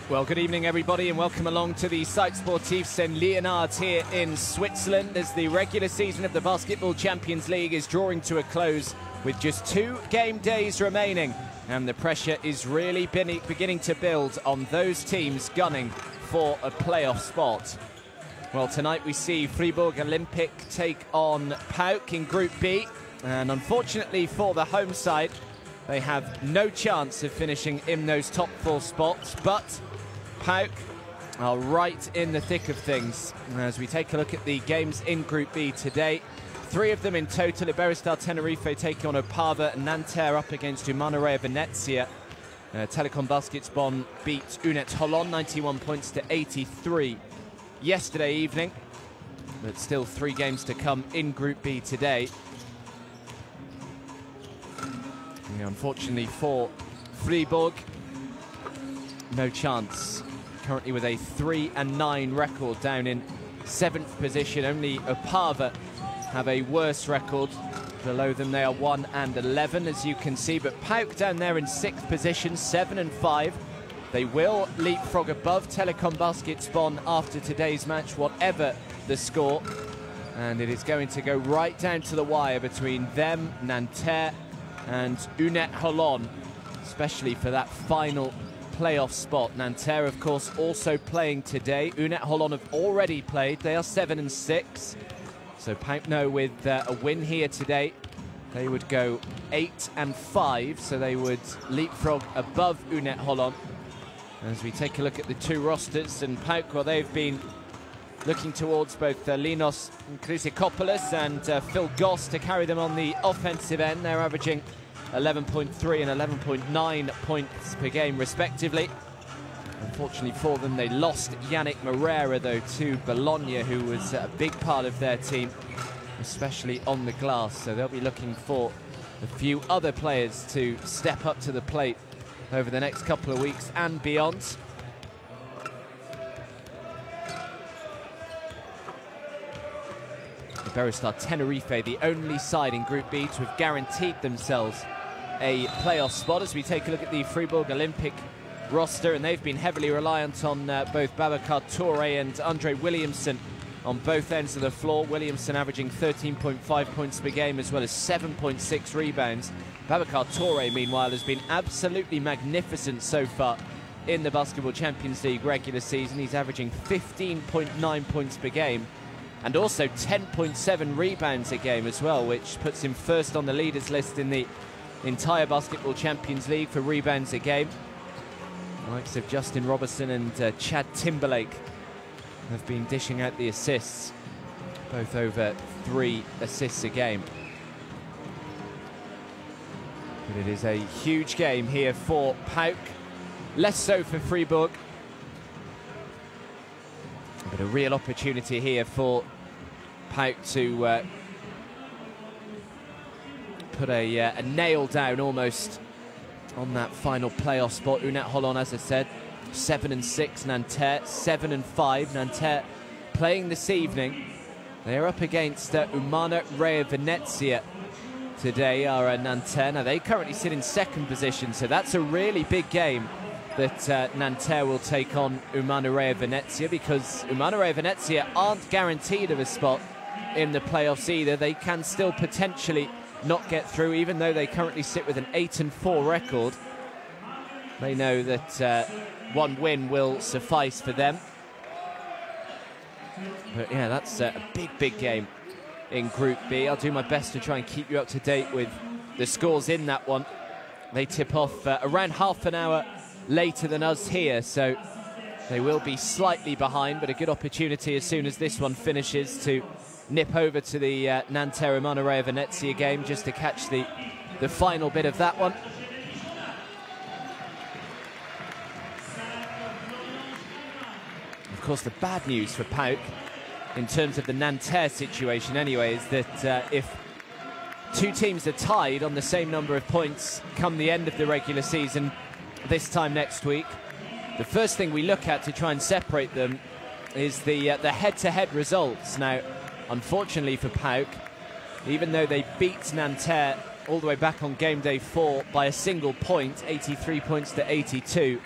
Well, good evening, everybody, and welcome along to the Site Sportif St. Leonard here in Switzerland as the regular season of the Basketball Champions League is drawing to a close with just 2 game days remaining. And the pressure is really beginning to build on those teams gunning for a playoff spot. Well, tonight we see Fribourg Olympic take on PAOK in Group B. And unfortunately for the home side, they have no chance of finishing in those top 4 spots. But PAOK are right in the thick of things. As we take a look at the games in Group B today, 3 of them in total. Iberostar Tenerife taking on Opava, Nanterre up against Umana Venezia. Telecom Basketball beat Unet Holon 91 points to 83 yesterday evening. But still 3 games to come in Group B today. And unfortunately for Fribourg, no chance. Currently with a 3-9 record down in 7th position. Only Opava have a worse record. Below them they are 1-11, as you can see. But PAOK down there in 6th position, 7-5. They will leapfrog above Telecom Basketball after today's match, whatever the score. And it is going to go right down to the wire between them, Nanterre and Unet Holon, especially for that final playoff spot. Nanterre, of course, also playing today. Unet Holon have already played. They are 7-6. So PAOK know with a win here today, they would go 8-5. So they would leapfrog above Unet Holon. As we take a look at the 2 rosters, and PAOK, well, they've been looking towards both Linos Chrysikopoulos and Phil Goss to carry them on the offensive end. They're averaging 11.3 and 11.9 points per game, respectively. Unfortunately for them, they lost Yannick Moreira, though, to Bologna, who was a big part of their team, especially on the glass. So they'll be looking for a few other players to step up to the plate over the next couple of weeks and beyond. Iberostar Tenerife, the only side in Group B to have guaranteed themselves a playoff spot. As we take a look at the Fribourg Olympic roster, and they've been heavily reliant on both Babacar Touré and Andre Williamson on both ends of the floor. Williamson averaging 13.5 points per game as well as 7.6 rebounds. Babacar Touré, meanwhile, has been absolutely magnificent so far in the Basketball Champions League regular season. He's averaging 15.9 points per game and also 10.7 rebounds a game as well, which puts him first on the leaders list in the entire Basketball Champions League for rebounds a game. The likes of Justin Robertson and Chad Timberlake have been dishing out the assists, both over 3 assists a game. But it is a huge game here for PAOK, less so for Fribourg. But a real opportunity here for PAOK to put a nail down almost on that final playoff spot. Unet Holon, as I said, 7-6. Nanterre 7-5. Nanterre playing this evening. They're up against Umana Venezia today, are Nanterre. Now they currently sit in 2nd position, so that's a really big game that Nanterre will take on Umana Venezia, because Umana Venezia aren't guaranteed of a spot in the playoffs either. They can still potentially not get through, even though they currently sit with an 8-4 record. They know that 1 win will suffice for them. But yeah, that's a big game in Group B. I'll do my best to try and keep you up to date with the scores in that one. They tip off around half an hour later than us here, so they will be slightly behind, but a good opportunity as soon as this one finishes to nip over to the Nanterre Umana Venezia game just to catch the final bit of that one. Of course, the bad news for PAOK in terms of the Nanterre situation anyway is that if 2 teams are tied on the same number of points come the end of the regular season this time next week, the first thing we look at to try and separate them is the head-to-head results. Now, unfortunately for PAOK, even though they beat Nanterre all the way back on game day 4 by a single point, 83 points to 82,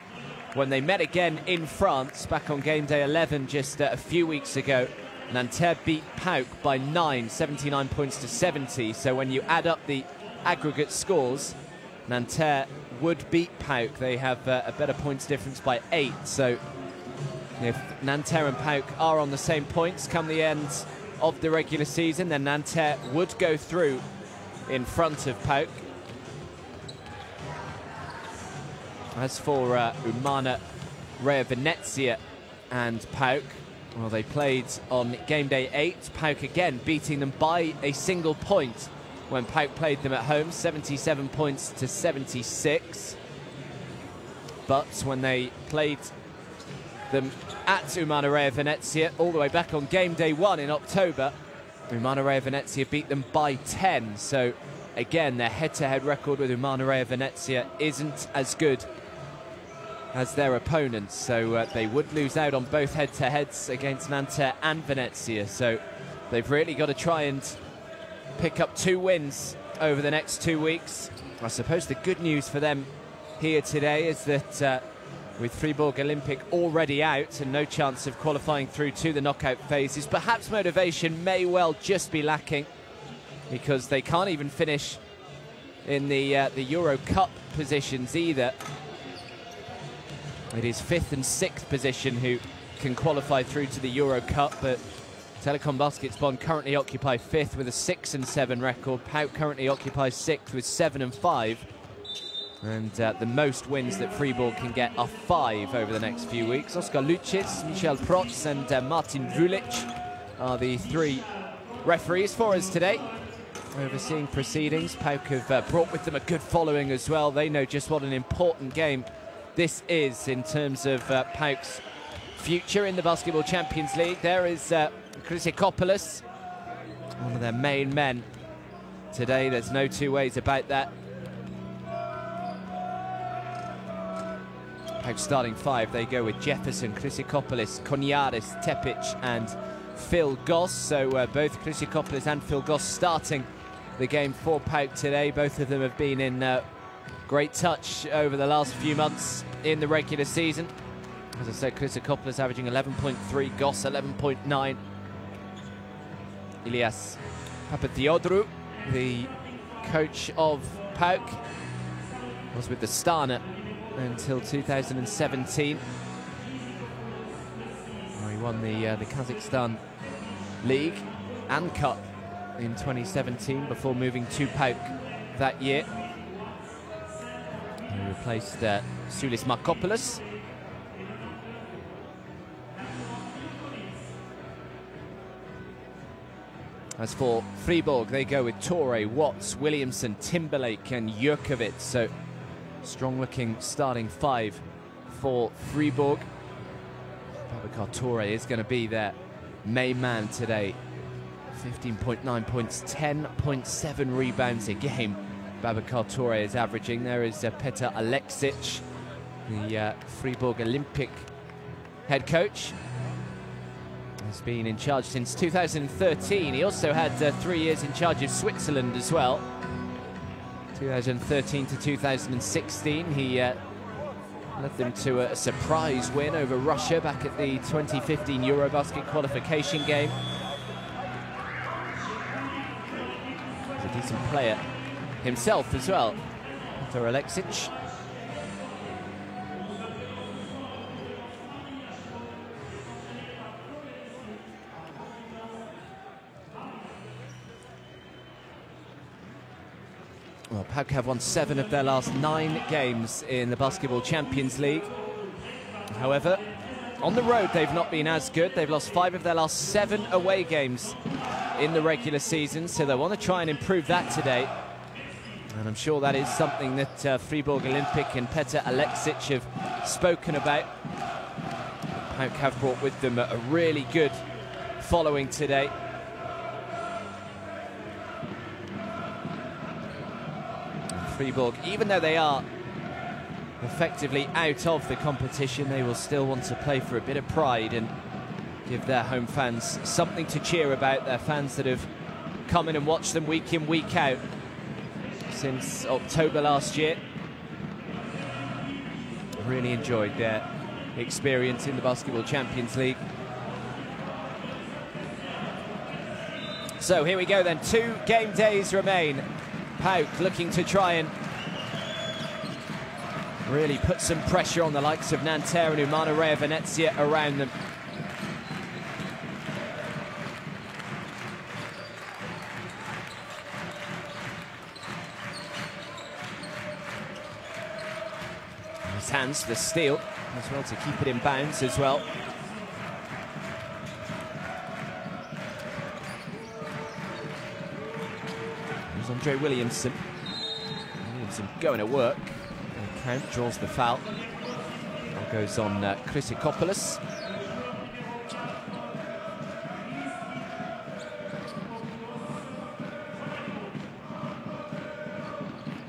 when they met again in France back on game day 11 just a few weeks ago. Nanterre beat PAOK by 9, 79 points to 70. So when you add up the aggregate scores, Nanterre would beat PAOK. They have a better points difference by 8. So if Nanterre and PAOK are on the same points come the end of the regular season, then Nanterre would go through in front of PAOK. As for Umana Real Venezia and PAOK, well, they played on game day 8. PAOK again beating them by a single point when PAOK played them at home, 77 points to 76. But when they played them at Umana Real Venezia all the way back on game day 1 in October, Umana Real Venezia beat them by 10. So again, their head-to-head record with Umana Real Venezia isn't as good as their opponents, so they would lose out on both head-to-heads against Nanterre and Venezia. So they've really got to try and pick up 2 wins over the next 2 weeks. I suppose the good news for them here today is that with Fribourg Olympic already out and no chance of qualifying through to the knockout phases, perhaps motivation may well just be lacking, because they can't even finish in the Euro Cup positions either. It is 5th and 6th position who can qualify through to the Euro Cup, but Telecom Basketball currently occupy 5th with a 6-7 record. PAOK currently occupies 6th with 7-5. And the most wins that Fribourg can get are 5 over the next few weeks. Oskar Lucic, Michel Protz and Martin Vulic are the 3 referees for us today, overseeing proceedings. PAOK have brought with them a good following as well. They know just what an important game this is in terms of PAOK's future in the Basketball Champions League. There is Chrysikopoulos, one of their main men today. There's no two ways about that. PAOK starting 5, they go with Jefferson, Chrysikopoulos, Konyaris, Tepic and Phil Goss. So both Chrysikopoulos and Phil Goss starting the game for PAOK today. Both of them have been in great touch over the last few months in the regular season. As I said, Chrysikopoulos averaging 11.3, Goss 11.9. Ilias Papatheodorou, the coach of PAOK, was with the Stana until 2017. He won the Kazakhstan League and Cup in 2017 before moving to PAOK that year. He replaced Sulis Markopoulos. As for Fribourg, they go with Torre, Watts, Williamson, Timberlake and Jurkovic. So strong-looking starting 5 for Fribourg. Babacar Torre is going to be their main man today. 15.9 points, 10.7 rebounds a game Babacar Torre is averaging. There is Petr Aleksic, the Fribourg Olympic head coach. Has been in charge since 2013. He also had 3 years in charge of Switzerland as well. 2013 to 2016, he led them to a surprise win over Russia back at the 2015 Eurobasket qualification game. He's a decent player himself as well, Petr Aleksic. Well, PAOK have won 7 of their last 9 games in the Basketball Champions League. However, on the road they've not been as good. They've lost 5 of their last 7 away games in the regular season, so they want to try and improve that today. And I'm sure that is something that Fribourg Olympic and Petr Aleksic have spoken about. PAOK have brought with them a really good following today. Fribourg, even though they are effectively out of the competition, they will still want to play for a bit of pride and give their home fans something to cheer about. Their fans that have come in and watched them week in, week out since October last year. really enjoyed their experience in the Basketball Champions League. So here we go then, 2 game days remain. PAOK looking to try and really put some pressure on the likes of Nanterre and Umana Reya Venezia around them. His hands for the steal as well to keep it in bounds as well. There's Andre Williamson. Williamson going to work. Count draws the foul. Foul goes on Chrysikopoulos.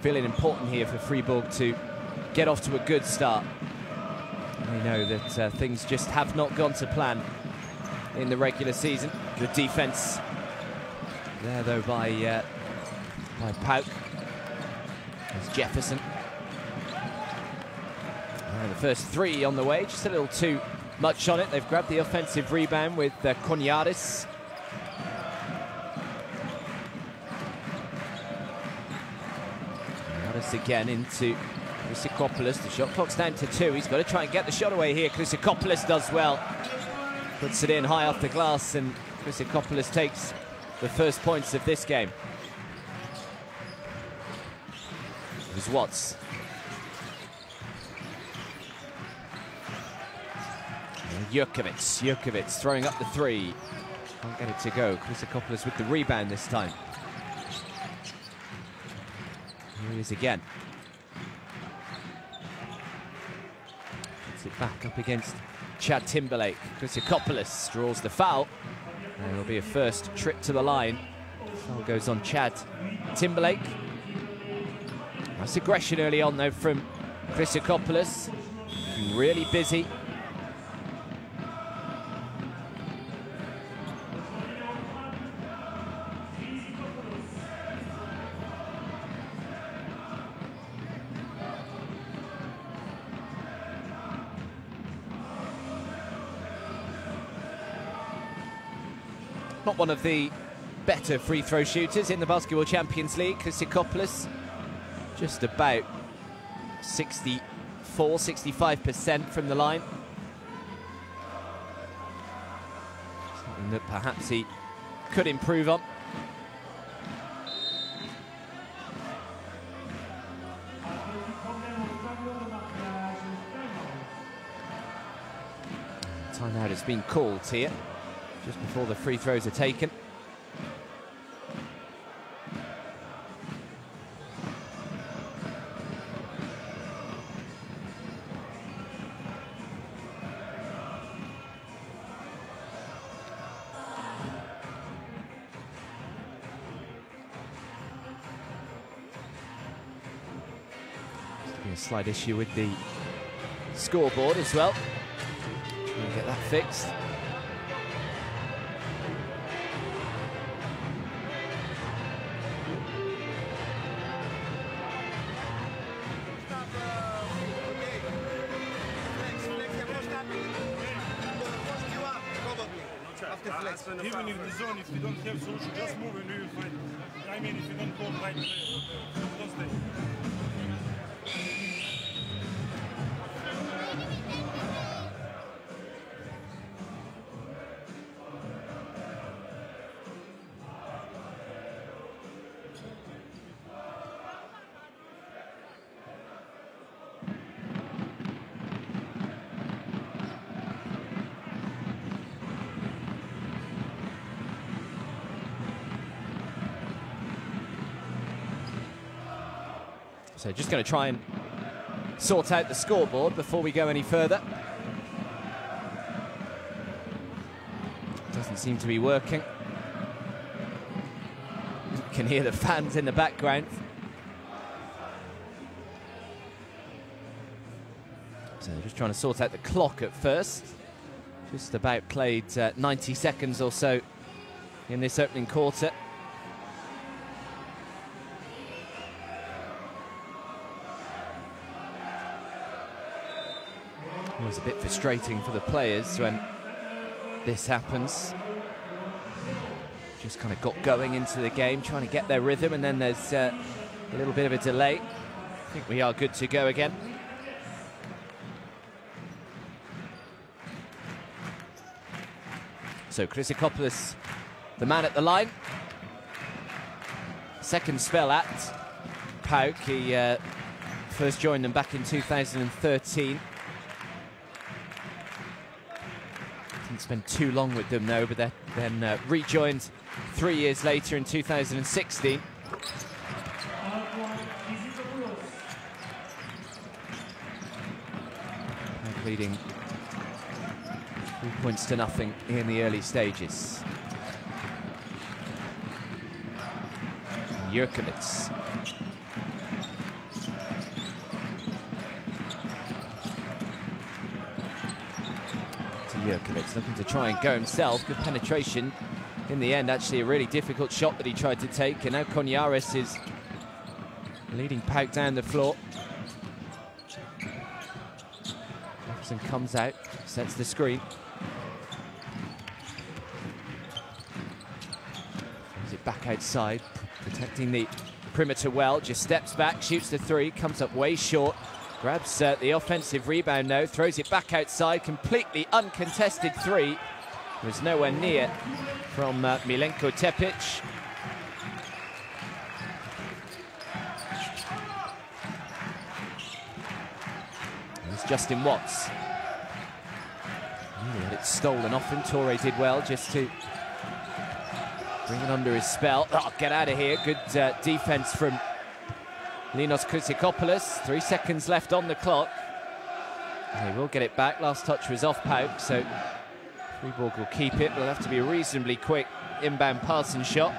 Feeling important here for Fribourg to get off to a good start. We know that things just have not gone to plan in the regular season. Good defense there though by PAOK. There's Jefferson. And the first 3 on the way, just a little too much on it. They've grabbed the offensive rebound with Konyaris. Konyaris again into Chrysikopoulos. The shot clock's down to 2. He's got to try and get the shot away here. Chrysikopoulos does well. Puts it in high off the glass, and Chrysikopoulos takes the first points of this game. Here's Watts. Jurkovic throwing up the 3. Can't get it to go. Chrysikopoulos with the rebound this time. Here he is again. Gets it back up against Chad Timberlake. Chrysikopoulos draws the foul. And it'll be a first trip to the line. Foul goes on Chad Timberlake. Nice aggression early on though from Chrysikopoulos. Really busy. Not one of the better free throw shooters in the Basketball Champions League. Chrysikopoulos just about 65% from the line. Something that perhaps he could improve on. Timeout has been called here, just before the free throws are taken. A slight issue with the scoreboard as well. We'll get that fixed. Even if the zone, if we don't have solution, just move and we will find. I mean, if you don't go right, don't stay. So just going to try and sort out the scoreboard before we go any further. Doesn't seem to be working. You can hear the fans in the background. So just trying to sort out the clock at first. Just about played 90 seconds or so in this opening quarter. Always a bit frustrating for the players when this happens. Just kind of got going into the game, trying to get their rhythm, and then there's a little bit of a delay. I think we are good to go again. So Chryssikopoulos, the man at the line. Second spell at PAOK. He first joined them back in 2013. Didn't spend too long with them though, but then rejoined 3 years later in 2016. Leading 3 points to nothing in the early stages. Jurkovic. Jurkovic looking to try and go himself. Good penetration. In the end, actually a really difficult shot that he tried to take. And now Cognares is leading PAOK down the floor. Jefferson comes out, sets the screen. Throws it back outside, protecting the perimeter well. Just steps back, shoots the three, comes up way short. Grabs the offensive rebound now, throws it back outside, completely uncontested three. Was nowhere near from Milenko Tepic. It's Justin Watts. Really had it stolen off him. Torre did well just to bring it under his spell. Oh, get out of here. Good defense from Linos Chryssikopoulos. 3 seconds left on the clock. They will get it back. Last touch was off PAOK, so Fribourg will keep it. It'll have to be a reasonably quick inbound passing shot.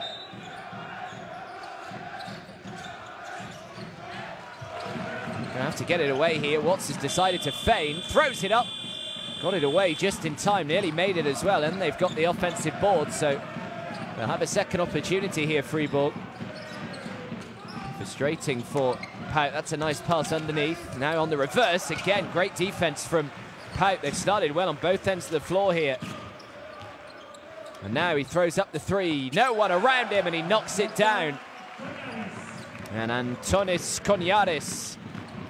Gonna have to get it away here. Watts has decided to feign, throws it up, got it away just in time, nearly made it as well, and they've got the offensive board, so they'll have a second opportunity here, Fribourg. Frustrating for PAOK. That's a nice pass underneath. Now on the reverse, again, great defense from PAOK. They've started well on both ends of the floor here. And now he throws up the three. No one around him, and he knocks it down. And Antonis Cognares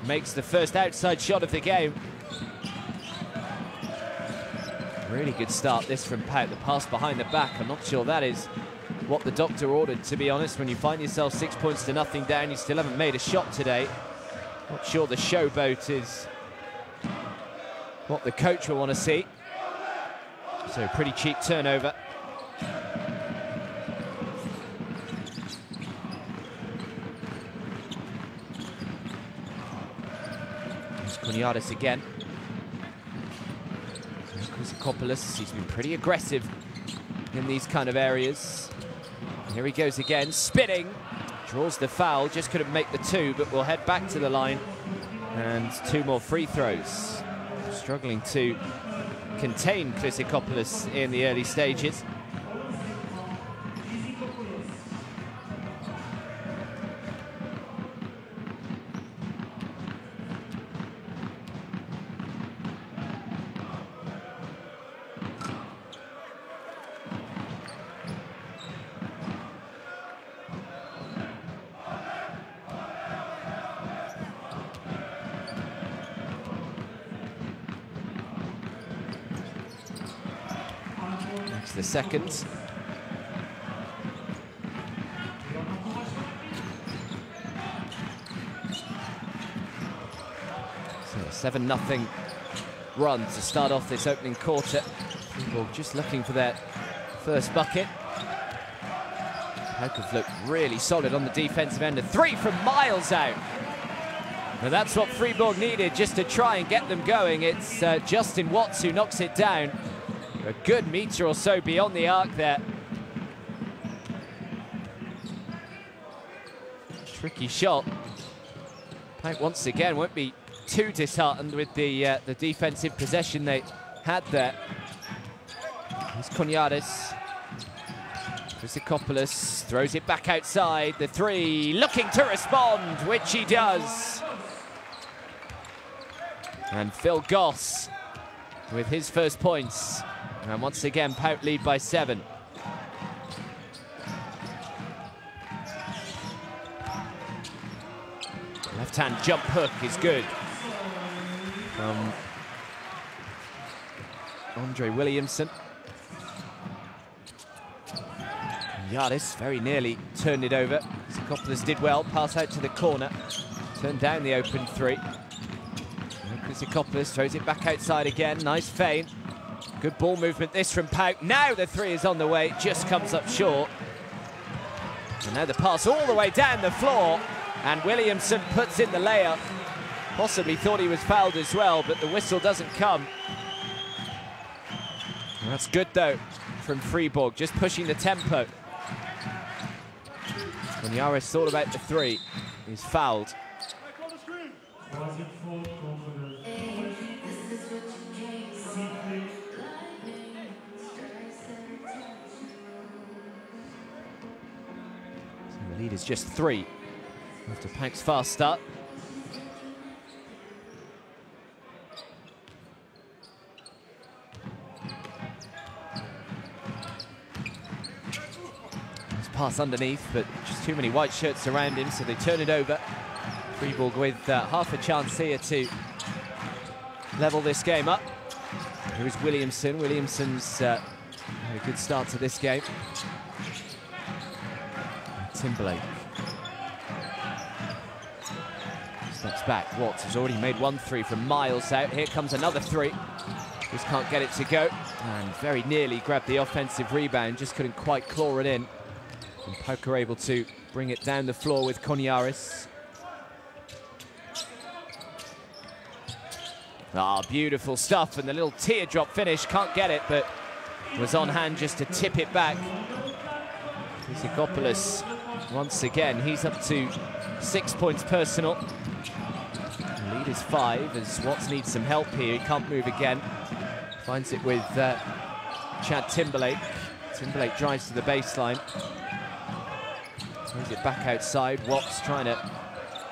makes the first outside shot of the game. Really good start this from PAOK. The pass behind the back. I'm not sure that is what the doctor ordered, to be honest. When you find yourself 6 points to nothing down, you still haven't made a shot today. Not sure the showboat is what the coach will want to see. So pretty cheap turnover. There's Cognares again. Chryssikopoulos, he's been pretty aggressive in these kind of areas. Here he goes again, spinning, draws the foul, just couldn't make the two, but we'll head back to the line. And 2 more free throws. Struggling to contain Chryssikopoulos in the early stages. The second. So 7-0 run to start off this opening quarter. People just looking for their first bucket. PAOK have looked really solid on the defensive end. A three from miles out. Now that's what Fribourg needed just to try and get them going. It's Justin Watts who knocks it down. A good metre or so beyond the arc there. Tricky shot. PAOK once again won't be too disheartened with the defensive possession they had there. Here's Cognares. Chryssikopoulos throws it back outside. The three, looking to respond, which he does. And Phil Goss with his first points. And once again, PAOK lead by 7. Left-hand jump hook is good from Andre Williamson. Yardis very nearly turned it over. Sikopoulos did well, pass out to the corner. Turned down the open 3. Sikopoulos throws it back outside again. Nice feint. Good ball movement this from PAOK. Now the 3 is on the way, just comes up short. And now the pass all the way down the floor. And Williamson puts in the layup. Possibly thought he was fouled as well, but the whistle doesn't come. And that's good though from Fribourg, just pushing the tempo. When Yaris thought about the 3, he's fouled. So the lead is just 3 after PAOK's fast start. Pass underneath, but just too many white shirts around him, so they turn it over. Fribourg with half a chance here to level this game up. Here is Williamson. Williamson's had a good start to this game. Timberlake steps back. Watts has already made 1 3 from miles out. Here comes another 3. Just can't get it to go, and very nearly grabbed the offensive rebound, just couldn't quite claw it in. And PAOK are able to bring it down the floor with Konyaris. Ah, beautiful stuff, and the little teardrop finish, can't get it, but was on hand just to tip it back. Sikopoulos, once again, he's up to 6 points personal. The lead is 5, as Watts needs some help here, he can't move again. Finds it with Chad Timberlake. Timberlake drives to the baseline. Throws it back outside. Watts trying to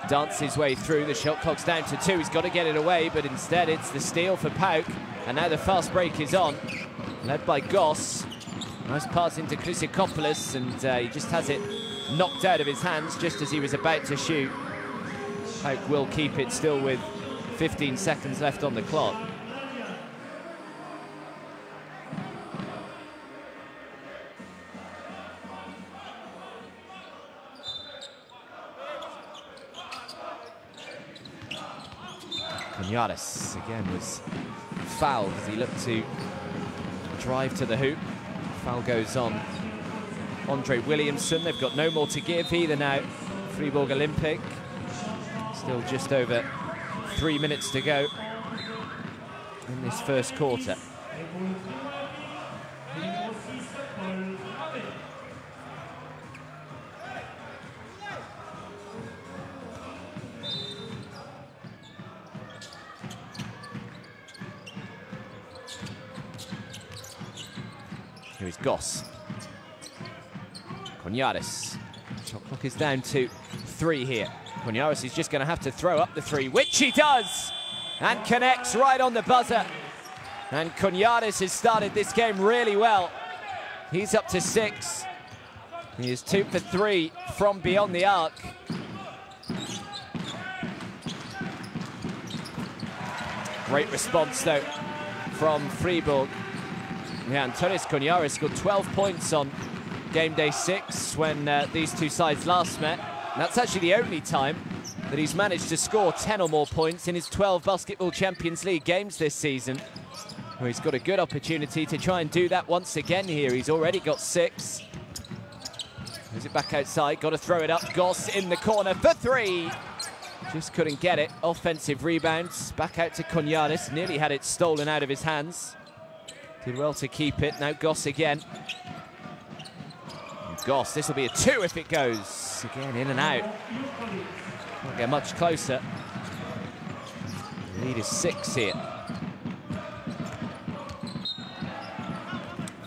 dance his way through. The shot clock's down to 2. He's got to get it away, but instead it's the steal for PAOK. And now the fast break is on, led by Goss. Nice pass into Sikopoulos, and he just has it knocked out of his hands just as he was about to shoot. PAOK will keep it still with 15 seconds left on the clock. Konyaris again was fouled as he looked to drive to the hoop. Foul goes on Andre Williamson. They've got no more to give either now. Fribourg Olympic. Still just over 3 minutes to go in this first quarter. Here is Goss. Konyaris. Shot clock is down to 3 here. Konyaris is just going to have to throw up the 3, which he does, and connects right on the buzzer. And Konyaris has started this game really well. He's up to 6. He is 2 for 3 from beyond the arc. Great response though from Fribourg. Yeah, Antonis Konyaris scored 12 points on game day 6 when these two sides last met. And that's actually the only time that he's managed to score 10 or more points in his 12 Basketball Champions League games this season. Well, he's got a good opportunity to try and do that once again here. He's already got 6. Moves it back outside, got to throw it up. Goss in the corner for 3. Just couldn't get it. Offensive rebounds. Back out to Konyaris. Nearly had it stolen out of his hands. Did well to keep it. Now Goss again. And Goss, this will be a 2 if it goes. Again, in and out. Can't get much closer. The lead is 6 here.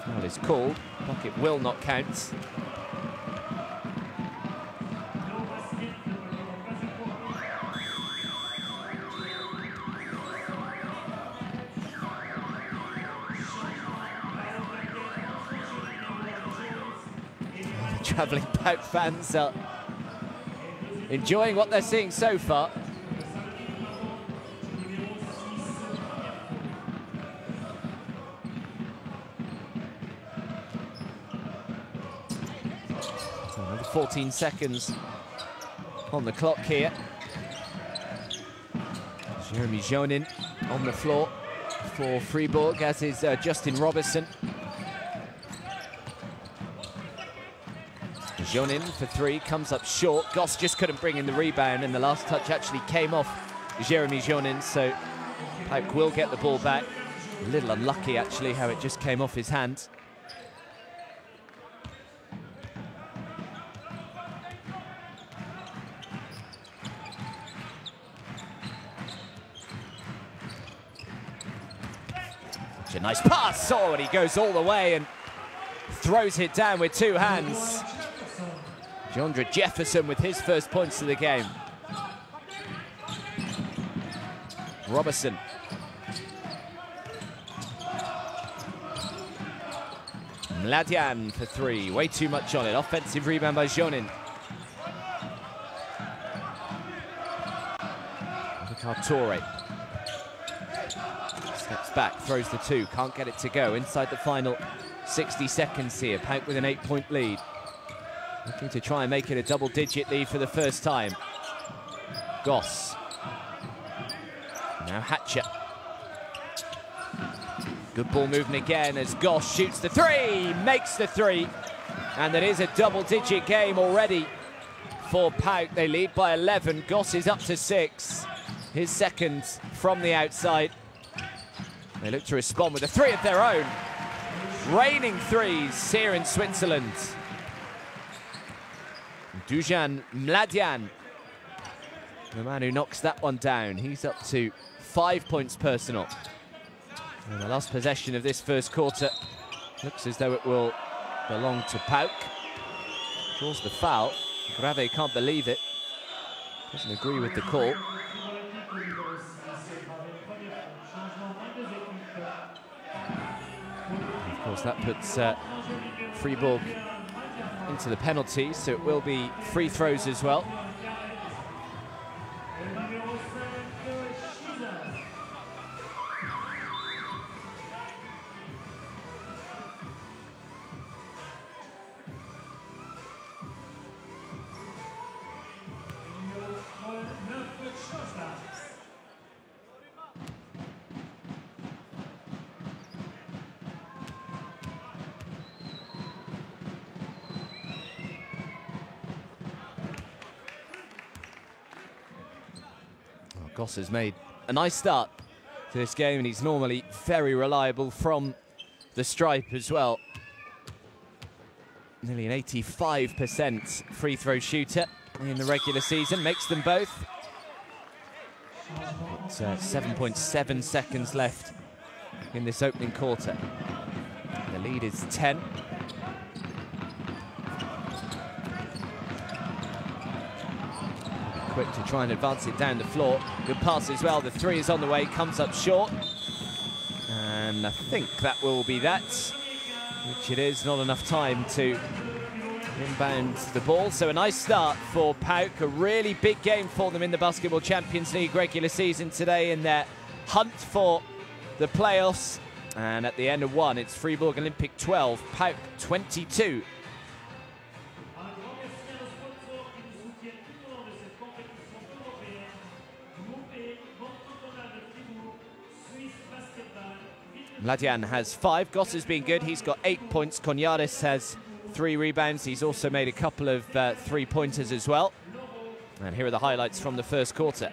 Foul is called. Pocket will not count. travelling PAOK fans are enjoying what they're seeing so far. So another 14 seconds on the clock here. Jeremy Jonin on the floor for Fribourg, as is Justin Robertson. Jonin for three, comes up short. Goss just couldn't bring in the rebound, and the last touch actually came off Jeremy Jonin, so PAOK will get the ball back. A little unlucky, actually, how it just came off his hand. Such a nice pass. Oh, and he goes all the way and throws it down with two hands. Jondra Jefferson with his first points of the game. Robertson. Mladian for three. Way too much on it. Offensive rebound by Jonin. Torre. Steps back, throws the two. Can't get it to go. Inside the final 60 seconds here. PAOK with an 8-point lead. Looking to try and make it a double-digit lead for the first time. Goss. Now Hatcher. Good ball movement again as Goss shoots the three, makes the three. And that is a double-digit game already for PAOK. They lead by 11. Goss is up to 6. His second from the outside. They look to respond with a three of their own. Raining threes here in Switzerland. Dujan Mladian, the man who knocks that one down. He's up to 5 points personal. And the last possession of this first quarter looks as though it will belong to PAOK. Draws the foul. Grave can't believe it. Doesn't agree with the call. Of course, that puts Fribourg into the penalties, so it will be free throws as well. Goss has made a nice start to this game, and he's normally very reliable from the stripe as well. Nearly an 85% free throw shooter in the regular season, makes them both. 7.7 seconds left in this opening quarter. The lead is 10. Quick to try and advance it down the floor. Good pass as well. The three is on the way, comes up short. And I think that will be that, which it is. Not enough time to inbound the ball. So a nice start for PAOK. A really big game for them in the Basketball Champions League regular season today in their hunt for the playoffs. And at the end of one, it's Fribourg Olympic 12, PAOK 22. Mladian has 5. Goss has been good. He's got 8 points. Cognaris has 3 rebounds. He's also made a couple of 3-pointers as well. And here are the highlights from the first quarter.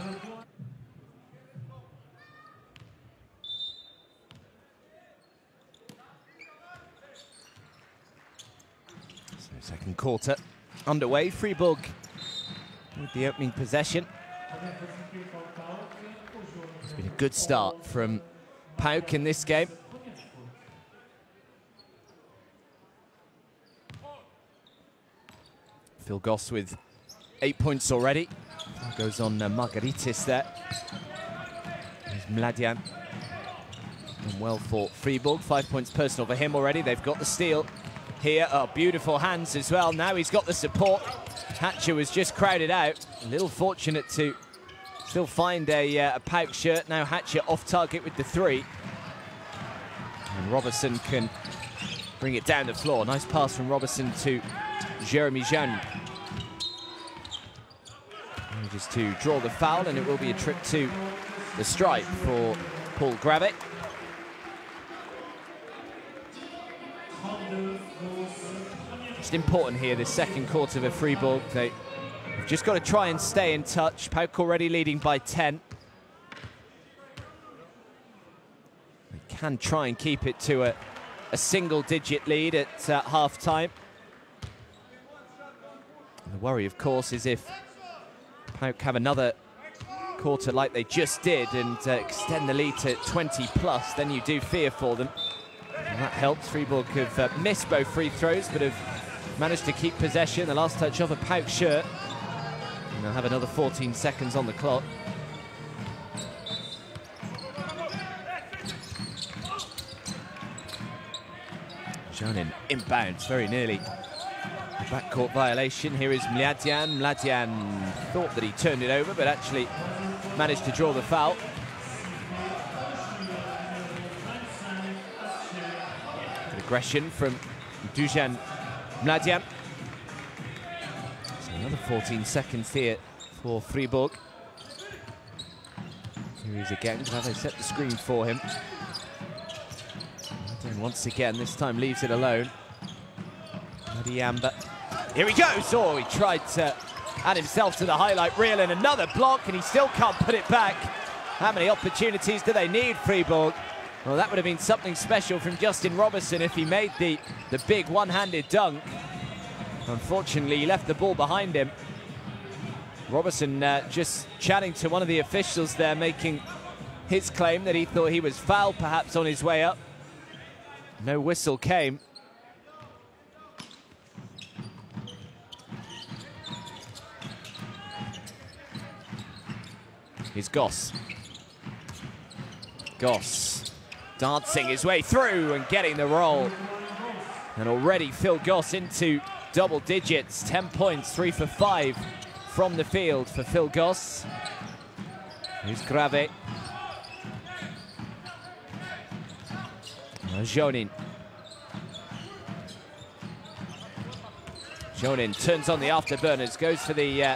So second quarter underway. Fribourg with the opening possession. It's been a good start from PAOK in this game. Phil Goss with 8 points already. Goes on Margaritis there. There's Mladian. And well for Fribourg. 5 points personal for him already. They've got the steal here. Oh, beautiful hands as well. Now he's got the support. Hatcher was just crowded out. A little fortunate to still find a PAOK shirt. Now Hatcher off target with the three. And Robertson can bring it down the floor. Nice pass from Robertson to Jeremy Jean. Just to draw the foul, and it will be a trip to the stripe for Paul Gravitt. Just important here, this second quarter for Fribourg. They've just got to try and stay in touch. PAOK already leading by 10. They can try and keep it to a single-digit lead at half-time. The worry, of course, is if PAOK have another quarter like they just did and extend the lead to 20+, then you do fear for them. And that helps. Fribourg have missed both free throws, but have managed to keep possession. The last touch off a PAOK shirt. And they'll have another 14 seconds on the clock. Janin inbounds very nearly. A backcourt violation. Here is Mladian. Mladian thought that he turned it over, but actually managed to draw the foul. Good aggression from Dusan Mladian. So another 14 seconds here for Fribourg. Here he is again. They set the screen for him. Mladian once again, this time leaves it alone. Madiamba. Here he goes. Oh, he tried to add himself to the highlight reel, and another block, and he still can't put it back. How many opportunities do they need, Fribourg? Well, that would have been something special from Justin Robertson if he made the big one-handed dunk. Unfortunately, he left the ball behind him. Robertson just chatting to one of the officials there, making his claim that he thought he was fouled perhaps on his way up. No whistle came. Here's Goss. Goss dancing his way through and getting the roll. And already Phil Goss into double digits. 10 points, 3 for 5 from the field for Phil Goss. Here's Grave. Jonin. Jonin turns on the afterburners, goes for the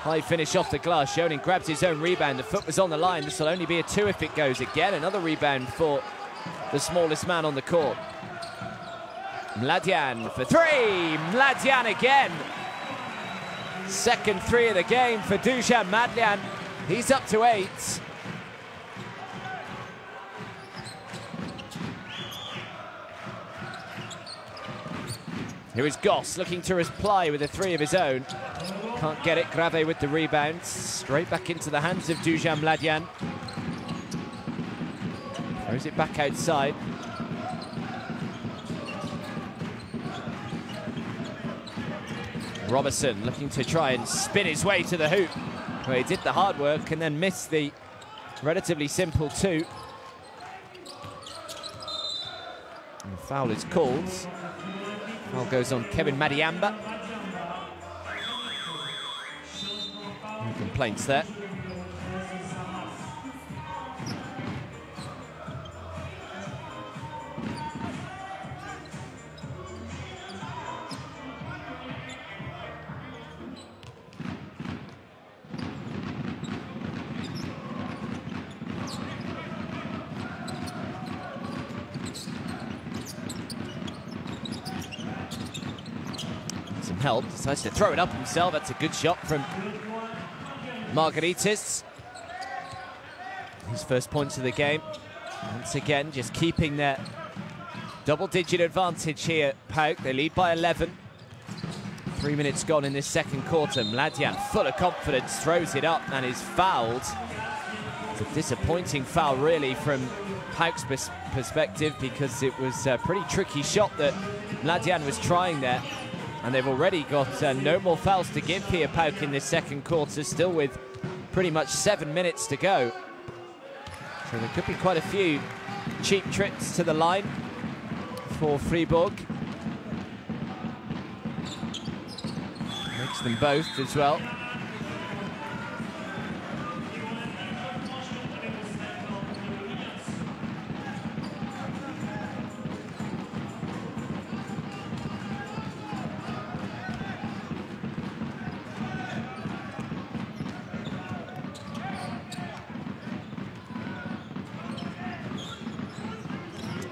high finish off the glass. Jonin grabs his own rebound. The foot was on the line. This will only be a 2 if it goes. Again, another rebound for the smallest man on the court. Mladian for 3. Mladian again. Second 3 of the game for Dusan Mladian. He's up to 8. Here is Goss looking to reply with a 3 of his own. Can't get it. Grave with the rebound. Straight back into the hands of Dusan Mladian. Throws it back outside. Robertson looking to try and spin his way to the hoop, where he did the hard work and then missed the relatively simple 2. And the foul is called. Foul goes on Kevin Madiamba. No complaints there. Some help, decides to throw it up himself. That's a good shot from Margaritis. His first points of the game. Once again, just keeping their double-digit advantage here, PAOK. They lead by 11. 3 minutes gone in this second quarter. Mladian, full of confidence, throws it up and is fouled. It's a disappointing foul, really, from PAOK's perspective, because it was a pretty tricky shot that Mladian was trying there. And they've already got no more fouls to give here, PAOK, in this second quarter, still with pretty much 7 minutes to go. So there could be quite a few cheap trips to the line for Fribourg. Makes them both as well.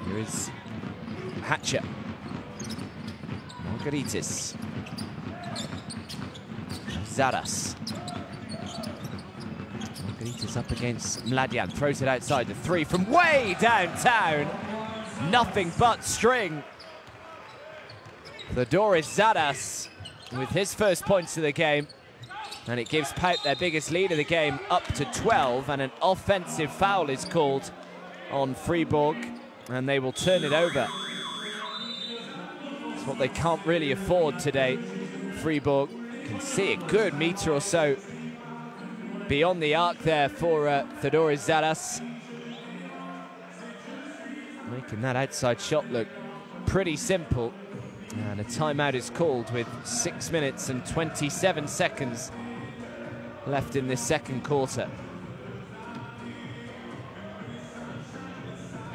Here is Hatcher. Margaritis. Zaras. Margaritis up against Mladian. Throws it outside the three from way downtown. Nothing but string. Theodoris Zaras with his first points of the game. And it gives PAOK their biggest lead of the game up to 12. And an offensive foul is called on Fribourg. And they will turn it over. It's what they can't really afford today. Fribourg can see a good metre or so beyond the arc there for Theodoris Zaras. Making that outside shot look pretty simple. And a timeout is called with 6 minutes and 27 seconds left in this second quarter.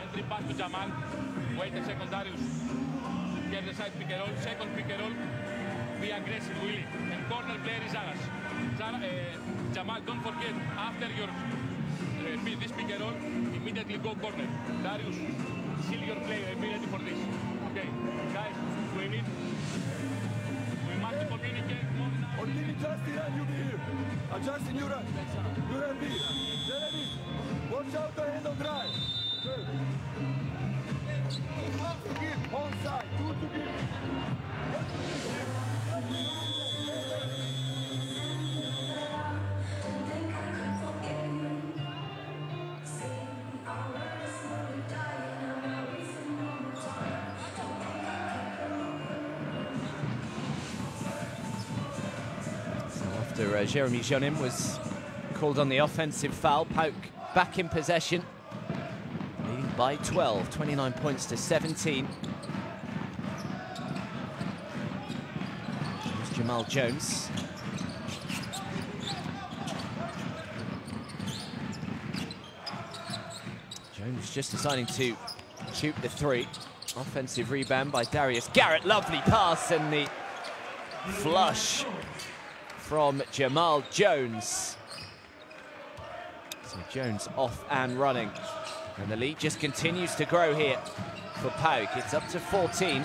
Entry pass to Jamal. Wait a second, Darius. Get the side pick and roll. Second pick and roll. Be aggressive, Willie. And corner player is Zaras. Jamal, don't forget, after your this pick and roll, immediately go corner. Darius, seal your player immediately for this. Okay, guys, we must communicate more now. Only Justin, you be here. Adjusting your run. You have me. Jeremy, watch out the hand of drive. Good. One to give, on side, two to give. After Jeremy Jonim was called on the offensive foul, PAOK back in possession, leading by 12, 29 points to 17. Here's Jamal Jones. Jones just deciding to shoot the three. Offensive rebound by Darius Garrett. Lovely pass and the flush from Jamal Jones. So Jones off and running. And the lead just continues to grow here for PAOK. It's up to 14.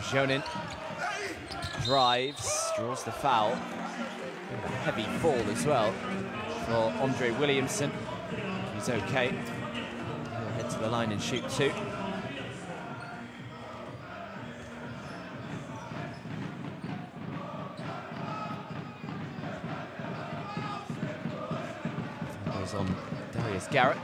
Jonin drives, draws the foul. And a heavy fall as well for Andre Williamson. He's okay. He'll head to the line and shoot two. On Darius Garrett.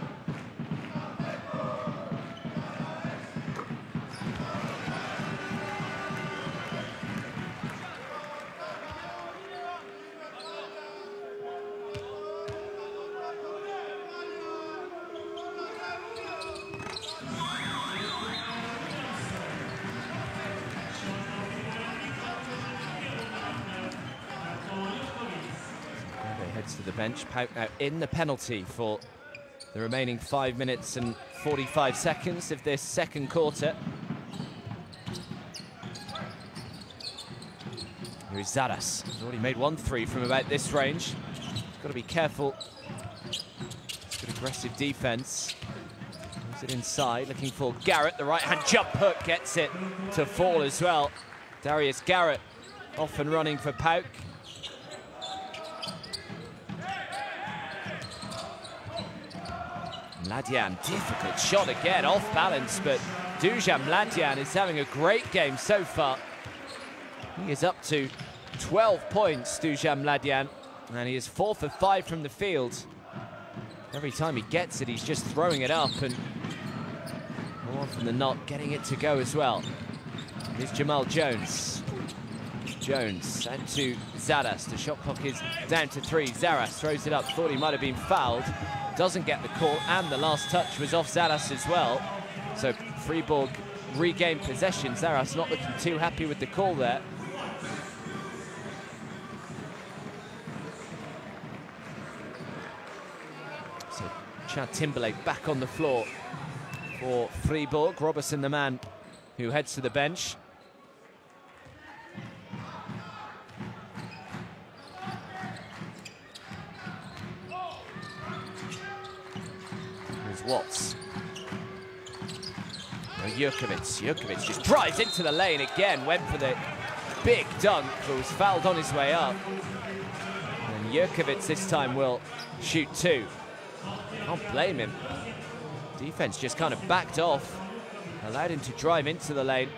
Heads to the bench. PAOK now in the penalty for the remaining 5 minutes and 45 seconds of this second quarter. Here is Zaras. He's already made 1 3 from about this range. He's got to be careful. Good aggressive defense. Moves it inside, looking for Garrett. The right-hand jump hook gets it to fall as well. Darius Garrett off and running for PAOK. Mladian, difficult shot again, off balance, but Dusan Mladian is having a great game so far. He is up to 12 points, Dusan Mladian, and he is 4 for 5 from the field. Every time he gets it, he's just throwing it up, and more often than not, getting it to go as well. Here's Jamal Jones. Jones sent to Zaras. The shot clock is down to 3. Zaras throws it up, thought he might have been fouled. Doesn't get the call, and the last touch was off Zaras as well. So Fribourg regained possession. Zaras not looking too happy with the call there. So Chad Timberlake back on the floor for Fribourg. Robertson, the man who heads to the bench. Watts. Jurkovic just drives into the lane again, went for the big dunk, but was fouled on his way up. And Jurkovic this time will shoot 2. Can't blame him. Defense just kind of backed off, allowed him to drive into the lane.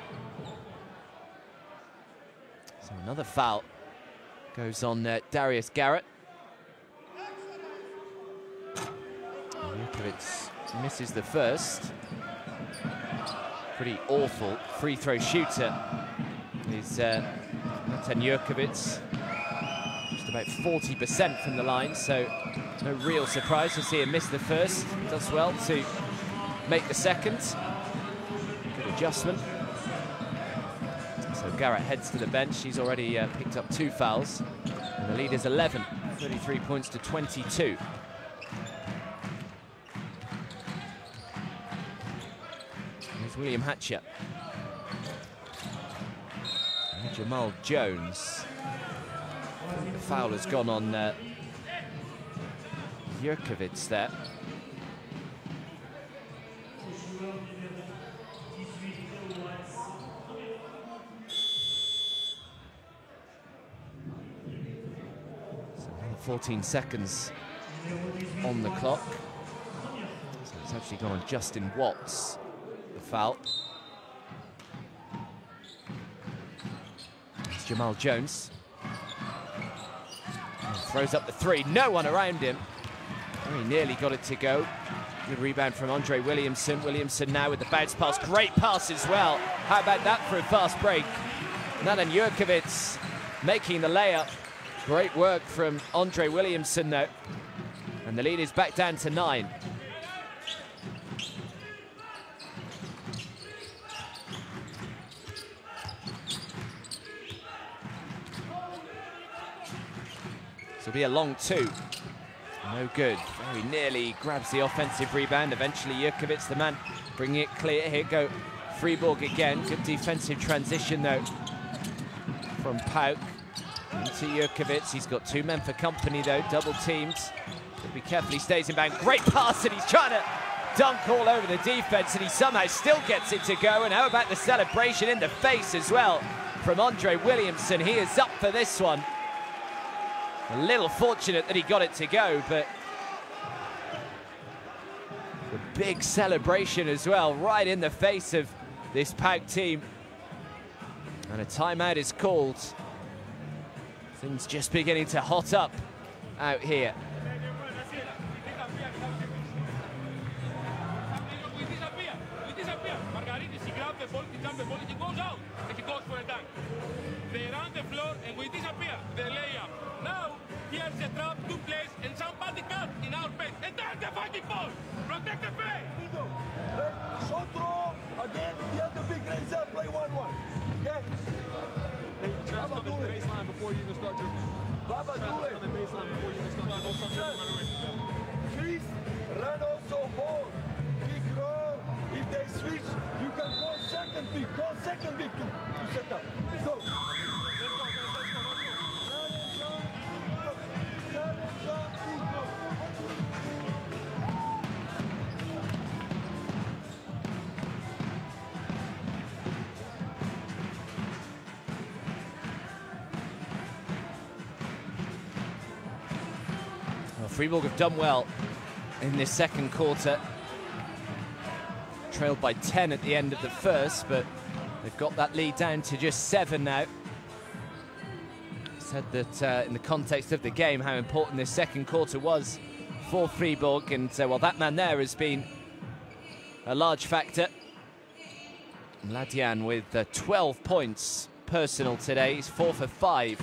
So another foul goes on Darius Garrett. Jurkovic misses the first. Pretty awful free throw shooter is Natan Jurkovic. Just about 40% from the line, so no real surprise to see him miss the first. Does well to make the second. Good adjustment. So Garrett heads to the bench. He's already picked up 2 fouls. And the lead is 11, 33 points to 22. William Hatcher. And Jamal Jones. The foul has gone on Jurkovic there. So another 14 seconds on the clock. So it's actually gone on Justin Watts. Foul. It's Jamal Jones. And throws up the 3. No one around him. Very nearly got it to go. Good rebound from Andre Williamson. Williamson now with the bounce pass. Great pass as well. How about that for a fast break? Natan Jurkovic making the layup. Great work from Andre Williamson though. And the lead is back down to 9. It'll be a long 2. No good. Very nearly grabs the offensive rebound. Eventually Jurkovic, the man, bringing it clear. Here go Fribourg again. Good defensive transition though from PAOK into Jurkovic. He's got 2 men for company though. Double teamed. But be careful, he stays in bound. Great pass, and he's trying to dunk all over the defense, and he somehow still gets it to go. And how about the celebration in the face as well from Andre Williamson? He is up for this one. A little fortunate that he got it to go, but the big celebration as well, right in the face of this PAOK team. And a timeout is called. Things just beginning to hot up out here. They run the floor and we disappear. The layup. Now, here's the trap to place and somebody cut in our paint. And there's the fucking ball. Protect the paint. Shot throw. Again, the other big raise up, play 1-1. Okay? Just on the baseline before you even start your... Baba, do it. On the baseline before you even start your... Chris, run also ball. Big roll. If they switch, you can go second pick. Go second pick to set up. Go. Well, Fribourg have done well in this second quarter. trailed by 10 at the end of the first, but they've got that lead down to just 7 now. Said that in the context of the game, how important this second quarter was for Fribourg, and well, that man there has been a large factor. Mladian with 12 points personal today. He's 4 for 5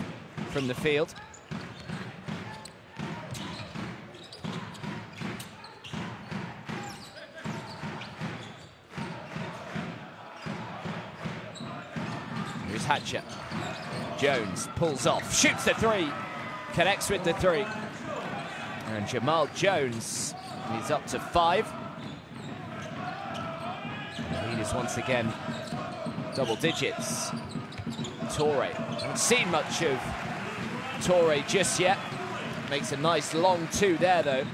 from the field. Here's Hatcher. Jones pulls off, shoots the 3, connects with the 3. And Jamal Jones, he's up to 5. The lead is once again double digits. Torre, haven't seen much of Torre just yet. Makes a nice long 2 there though.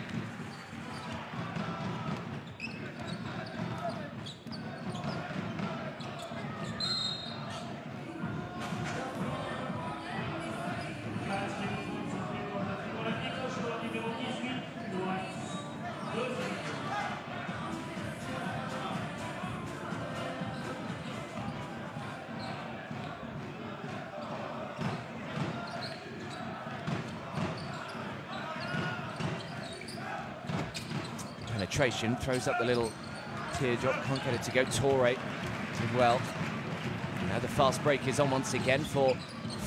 Penetration, throws up the little teardrop, can't get it to go. Torre did well. Now the fast break is on once again for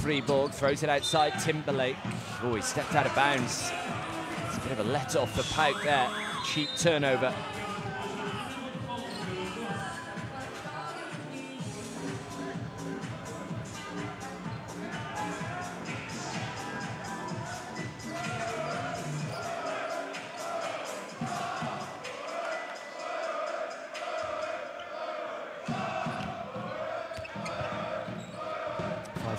Fribourg, throws it outside. Timberlake, oh, he stepped out of bounds. It's a bit of a let off for PAOK there, cheap turnover.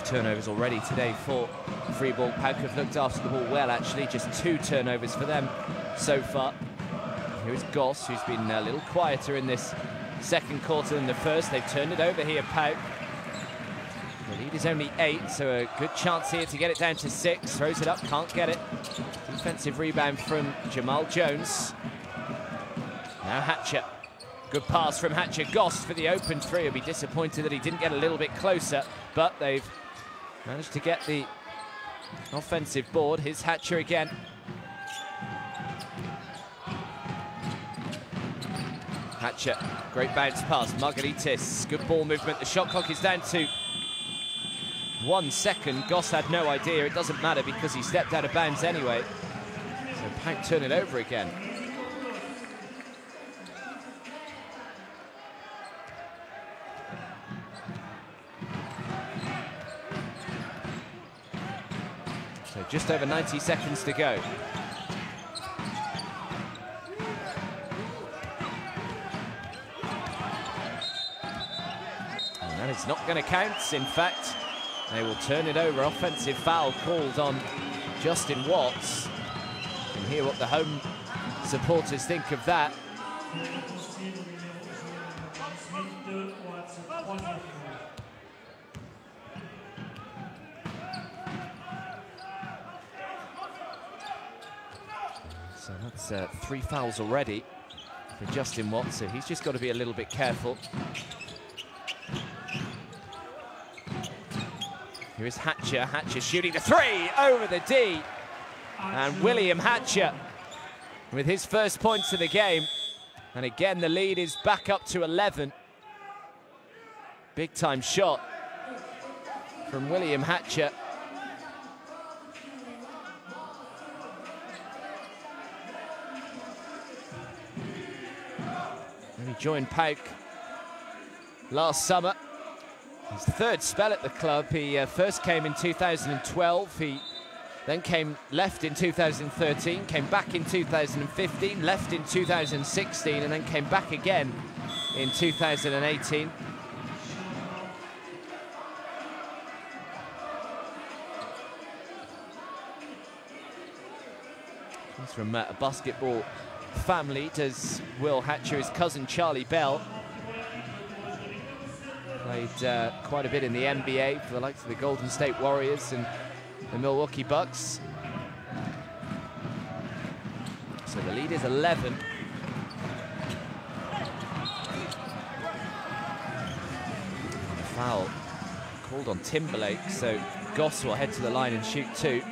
Turnovers already today for Fribourg. PAOK have looked after the ball well, actually. Just 2 turnovers for them so far. Here is Goss, who's been a little quieter in this second quarter than the first. They've turned it over here, PAOK. The lead is only 8, so a good chance here to get it down to 6. Throws it up, can't get it. Defensive rebound from Jamal Jones. Now Hatcher. Good pass from Hatcher. Goss for the open 3. He'll be disappointed that he didn't get a little bit closer, but they've managed to get the offensive board. Here's Hatcher again. Hatcher, great bounce pass. Margaritis, good ball movement. The shot clock is down to 1 second. Goss had no idea. It doesn't matter because he stepped out of bounds anyway. So PAOK turn it over again. So just over 90 seconds to go. And that is not going to count. In fact, they will turn it over. Offensive foul called on Justin Watts. You can hear what the home supporters think of that. So that's 3 fouls already for Justin Watts, so he's just got to be a little bit careful. Here is Hatcher. Hatcher shooting the 3 over the D. And William Hatcher with his first points of the game. And again, the lead is back up to 11. Big time shot from William Hatcher. He joined PAOK last summer. His 3rd spell at the club. He first came in 2012. He then left in 2013, came back in 2015, left in 2016, and then came back again in 2018. Comes from a basketball family, does Will Hatcher, his cousin Charlie Bell. Played quite a bit in the NBA for the likes of the Golden State Warriors and the Milwaukee Bucks. So the lead is 11. Foul called on Timberlake, so Goss will head to the line and shoot 2.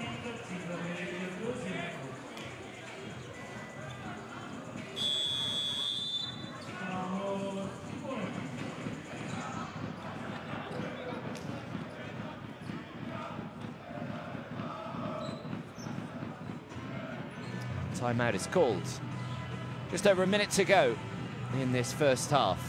Timeout is called. Just over a minute to go in this first half.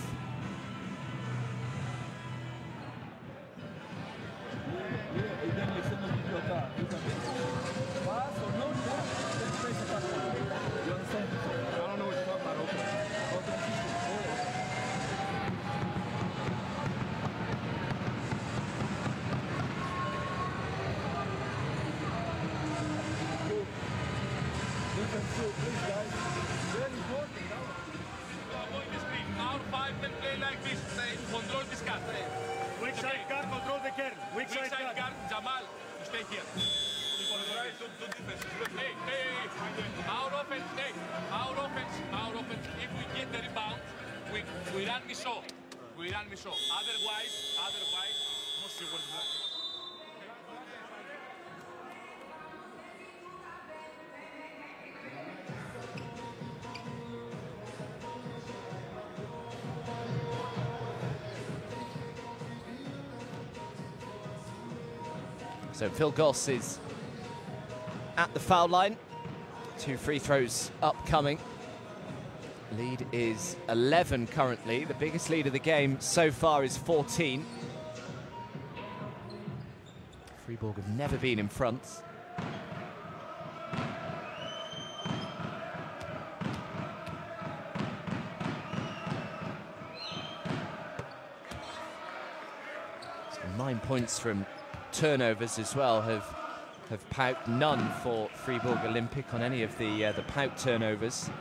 So Phil Goss is at the foul line. 2 free throws upcoming. Lead is 11 currently. The biggest lead of the game so far is 14. Fribourg have never been in front. So 9 points from turnovers as well have PAOK, none for Fribourg Olympic on any of the PAOK turnovers.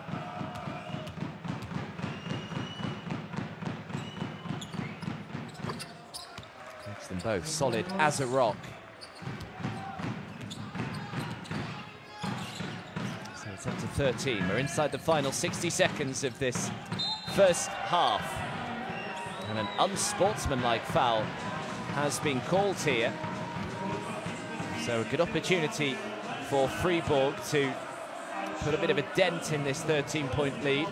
Makes them both solid as a rock. So it's up to 13. We're inside the final 60 seconds of this first half. And an unsportsmanlike foul has been called here. So a good opportunity for Fribourg to put a bit of a dent in this 13-point lead.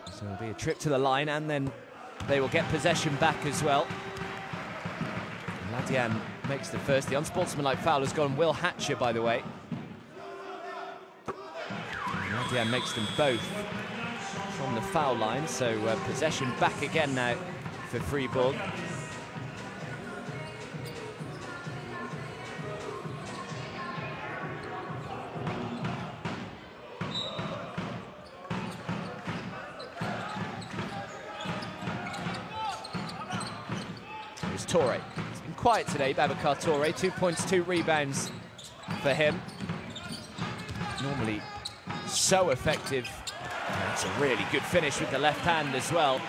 So it'll be a trip to the line, and then they will get possession back as well. Ladian makes the first. The unsportsmanlike foul has gone Will Hatcher, by the way. Ladian makes them both from the foul line, so possession back again now for Fribourg. Here's Torre. It's been quiet today, Babacar Torre. 2 points, 2 rebounds for him. Normally so effective. It's a really good finish with the left hand as well.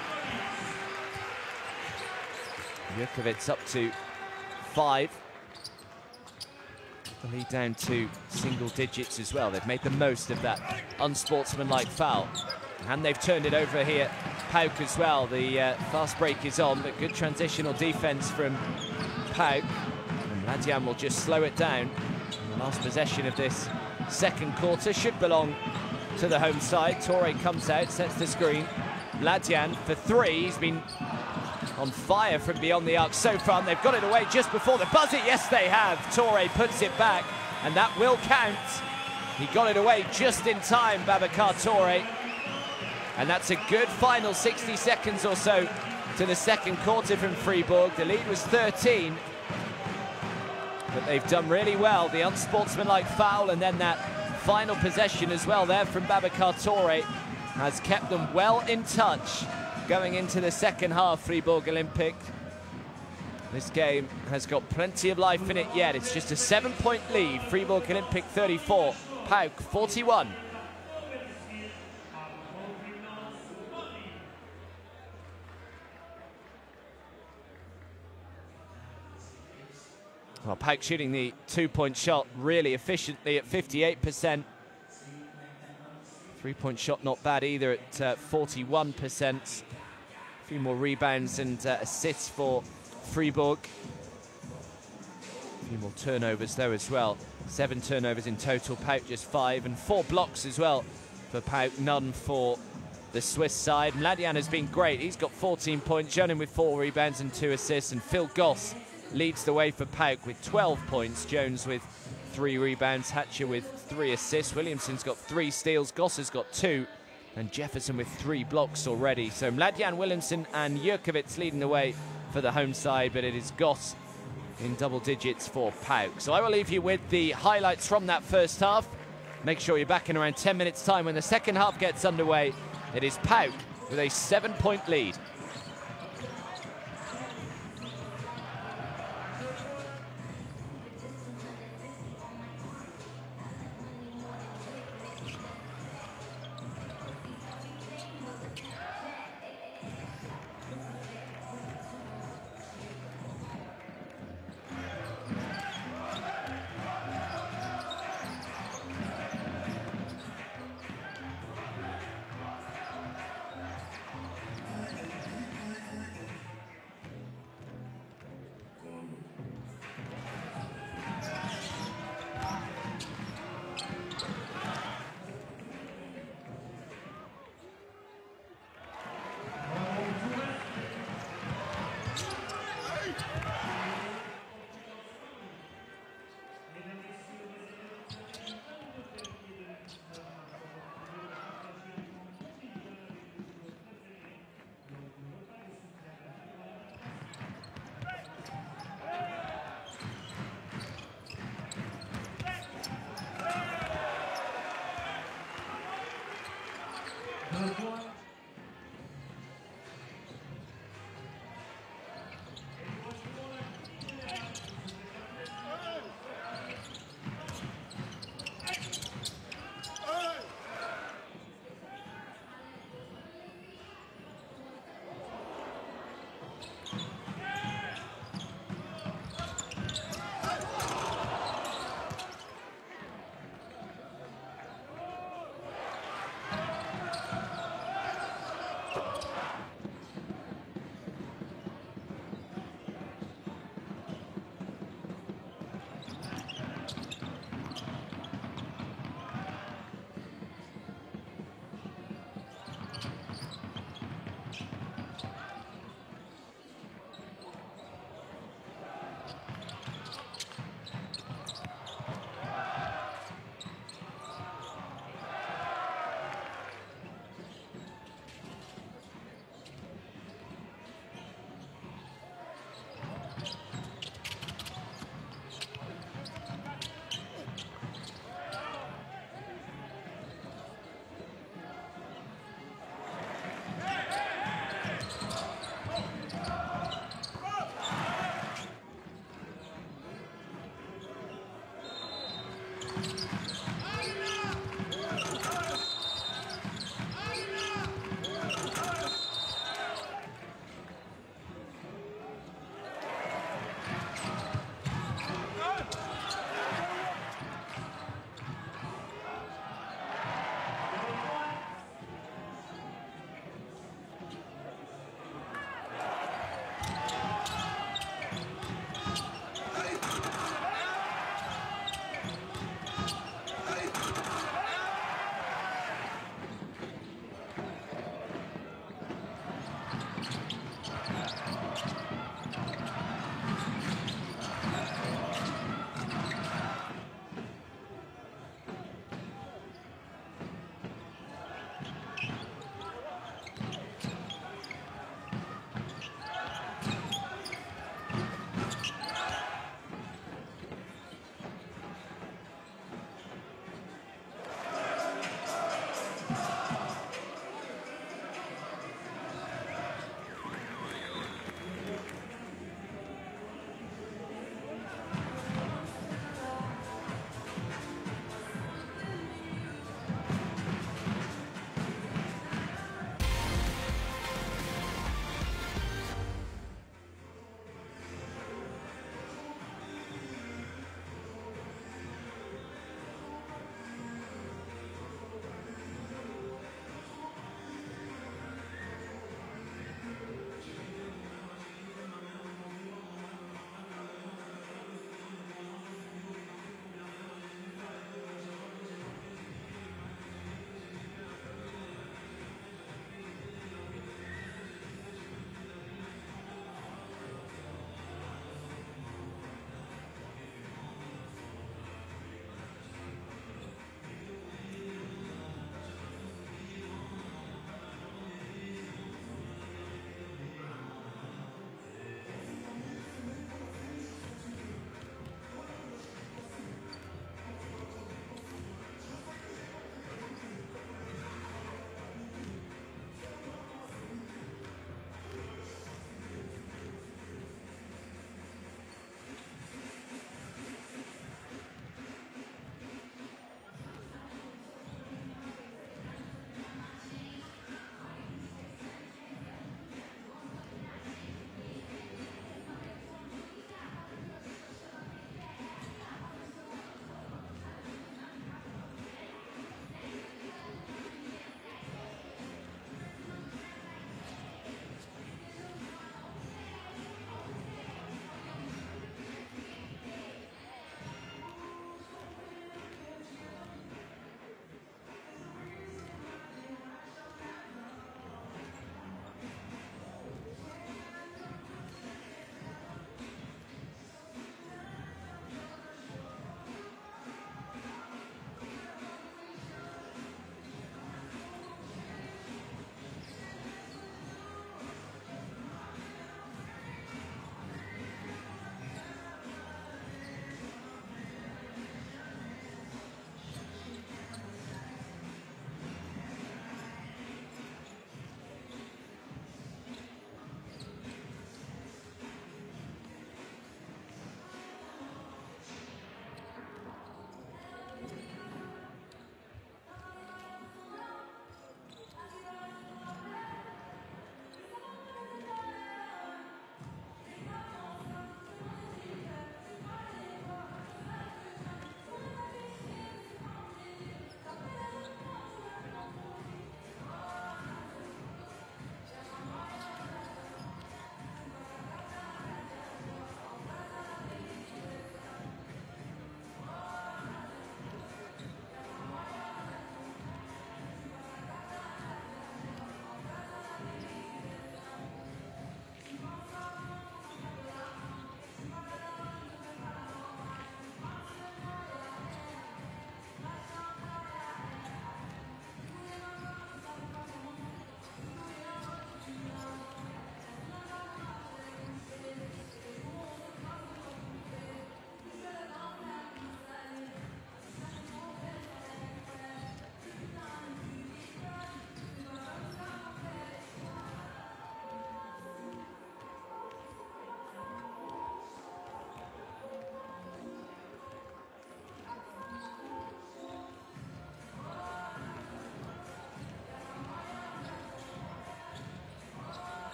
Jukovic up to 5. The lead down to single digits as well. They've made the most of that unsportsmanlike foul. And they've turned it over here. PAOK as well. The fast break is on, but good transitional defense from PAOK. And Ladian will just slow it down. And the last possession of this second quarter should belong to the home side. Torre comes out, sets the screen. Ladian for 3. He's been on fire from beyond the arc so far, and they've got it away just before the buzzer. Yes, they have. Torre puts it back, and that will count. He got it away just in time, Babacar Torre. And that's a good final 60 seconds or so to the second quarter from Fribourg. The lead was 13, but they've done really well. The unsportsmanlike foul and then that final possession as well there from Babacar Torre has kept them well in touch going into the second half. Fribourg Olympic. This game has got plenty of life in it yet. It's just a 7-point lead. Fribourg Olympic 34, PAOK 41. Well, PAOK shooting the 2-point shot really efficiently at 58%. Three-point shot not bad either at 41%. A few more rebounds and assists for Fribourg. A few more turnovers though as well. 7 turnovers in total, PAOK just 5, and 4 blocks as well for PAOK, none for the Swiss side. Mladian has been great. He's got 14 points, Jonin with 4 rebounds and 2 assists, and Phil Goss leads the way for PAOK with 12 points. Jones with 3 rebounds, Hatcher with 3 assists. Williamson's got 3 steals, Goss has got 2, and Jefferson with 3 blocks already. So Mladian, Williamson and Jurkovic leading the way for the home side, but it is Goss in double digits for PAOK. So I will leave you with the highlights from that first half. Make sure you're back in around 10 minutes time when the second half gets underway. It is PAOK with a 7-point lead.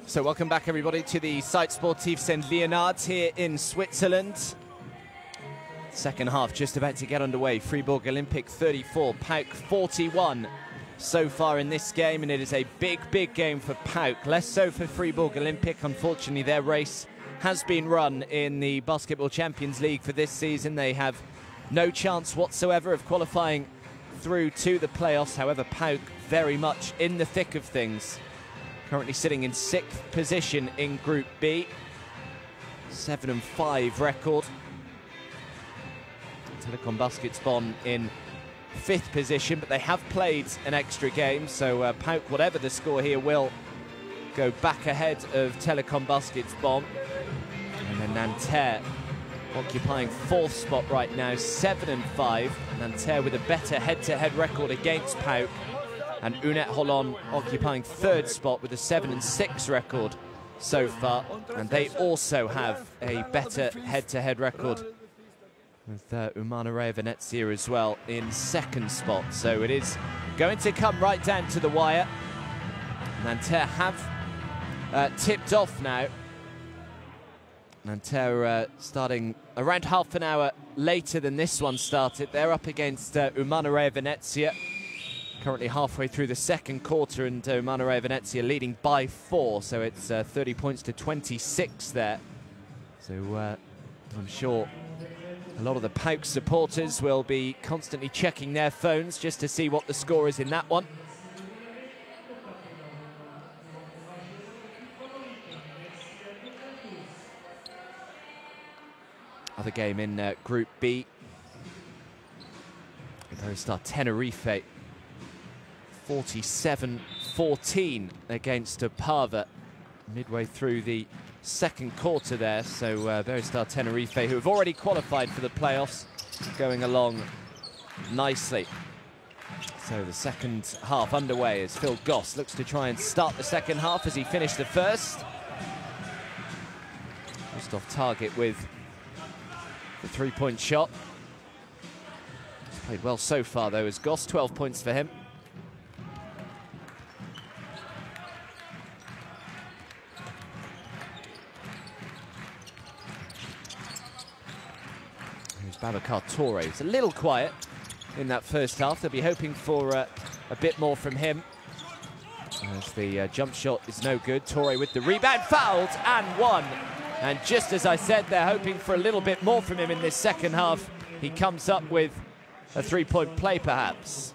So welcome back everybody to the Site Sportif St. Leonard here in Switzerland. Second half just about to get underway. Fribourg Olympic 34, PAOK 41 so far in this game, and it is a big game for PAOK. Less so for Fribourg Olympic. Unfortunately, their race has been run in the Basketball Champions League for this season. They have no chance whatsoever of qualifying through to the playoffs. However, PAOK very much in the thick of things. Currently sitting in 6th position in Group B. 7-5 record. Telecom Basketball in 5th position, but they have played an extra game, so PAOK, whatever the score here, will go back ahead of Telecom Basketball. And then Nanterre occupying 4th spot right now, 7-5. Nanterre with a better head-to-head record against PAOK. And Unet Holon occupying 3rd spot with a 7-6 record so far. And they also have a better head-to-head record with Umana Venezia as well in 2nd spot. So it is going to come right down to the wire. Nanterre have tipped off now. Nanterre starting around half an hour later than this one started. They're up against Umana Venezia. Currently halfway through the 2nd quarter, and Umana Venezia leading by 4, so it's 30 points to 26 there. So I'm sure a lot of the PAOK supporters will be constantly checking their phones just to see what the score is in that one. Other game in Group B. Iberostar Tenerife 47-14 against Pava midway through the 2nd quarter there. So Iberostar Tenerife, who have already qualified for the playoffs, going along nicely. So the 2nd half underway as Phil Goss looks to try and start the 2nd half as he finished the 1st. Just off target with the 3-point shot. He's played well so far though as Goss, 12 points for him. Babacar Touré. It's a little quiet in that 1st half. They'll be hoping for a bit more from him. As the jump shot is no good. Touré with the rebound, fouled and won. And just as I said, they're hoping for a little bit more from him in this 2nd half. He comes up with a 3-point play, perhaps.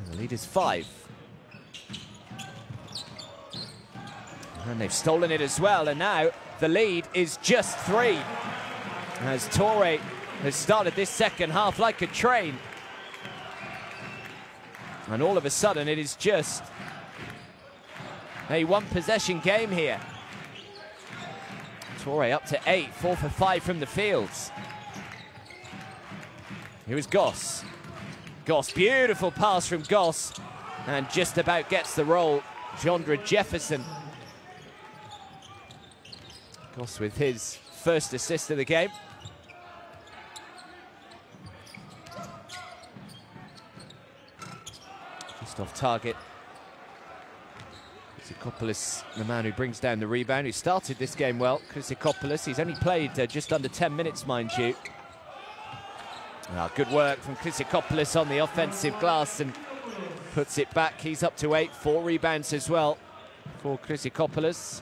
The lead is 5. And they've stolen it as well, and now the lead is just 3. As Touré has started this 2nd half like a train. And all of a sudden it is just a 1-possession game here. Touré up to 8, 4 for 5 from the fields. Here is Goss. Goss, beautiful pass from Goss, and just about gets the roll. Jondra Jefferson. Goss with his 1st assist of the game. Just off target. Chrysikopoulos, the man who brings down the rebound, who started this game well. Chrysikopoulos, he's only played just under 10 minutes, mind you. Good work from Chrysikopoulos on the offensive glass and puts it back. He's up to 8, 4 rebounds as well for Chrysikopoulos.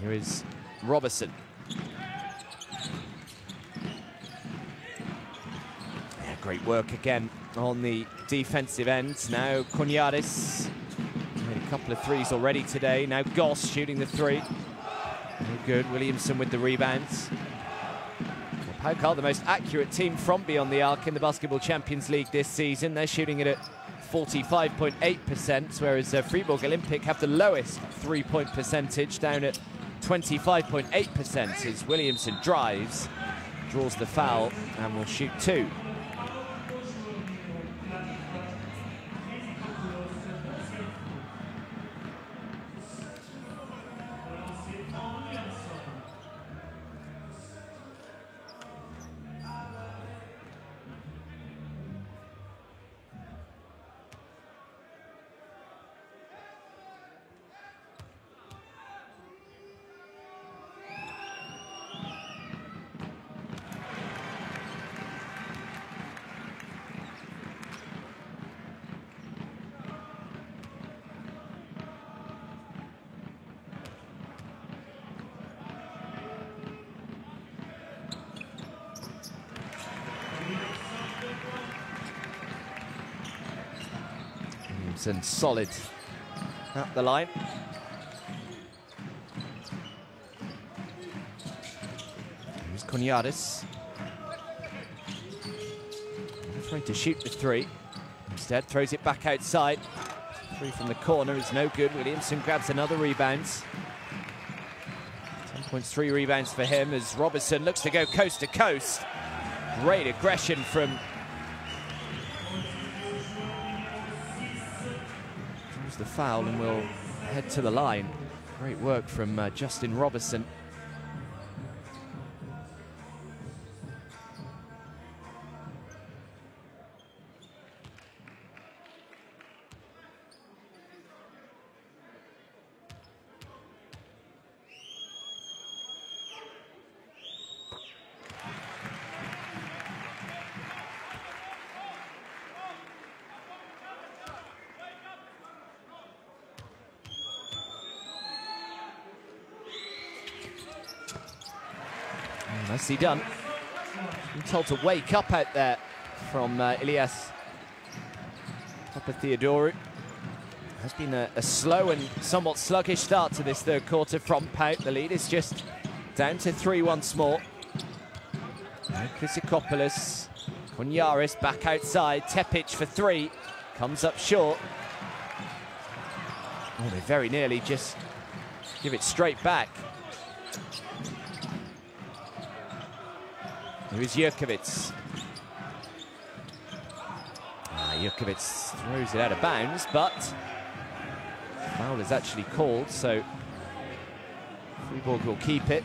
Here is Robertson. Yeah, great work again on the defensive end. Now Cognaris made a couple of threes already today. Now Goss shooting the 3. Good. Williamson with the rebounds. Well, PAOK are the most accurate team from beyond the arc in the Basketball Champions League this season. They're shooting it at 45.8%, whereas Fribourg Olympic have the lowest 3-point percentage, down at 25.8% as Williamson drives, draws the foul, and will shoot 2. And solid at the line. Here's Cunyaris. Afraid to shoot the 3. Instead, throws it back outside. 3 from the corner is no good. Williamson grabs another rebound. 10 points, 3 rebounds for him as Robertson looks to go coast to coast. Great aggression from the foul and will head to the line. Great work from Justin Robertson. Nicely done. I'm told to wake up out there from Ilias Papatheodorou. Has been a slow and somewhat sluggish start to this third quarter from PAOK. The lead is just down to 3 once more. Chrysikopoulos, Cunyaris back outside. Tepic for 3, comes up short. Oh, they very nearly just give it straight back. Here's Jurkovic. Jurkovic throws it out of bounds, but foul is actually called, so Fribourg will keep it.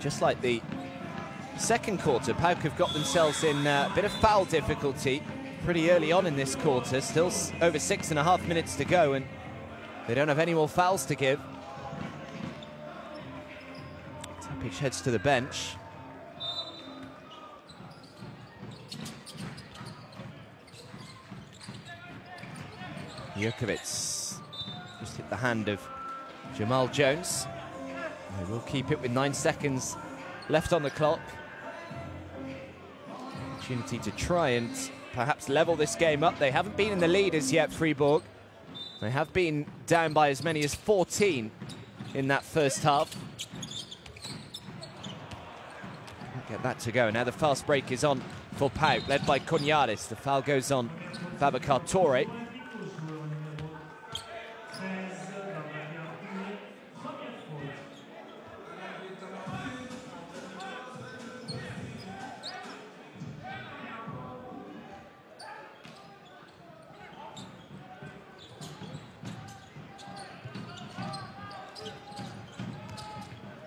Just like the second quarter, PAOK have got themselves in a bit of foul difficulty pretty early on in this quarter. Still over 6.5 minutes to go, and they don't have any more fouls to give. Tepic heads to the bench. Jurkovic just hit the hand of Jamal Jones. They will keep it with 9 seconds left on the clock. Opportunity to try and perhaps level this game up. They haven't been in the lead as yet, Fribourg. They have been down by as many as 14 in that first half. Get that to go. Now the fast break is on for PAOK, led by Cunyaris. The foul goes on Babacar Touré.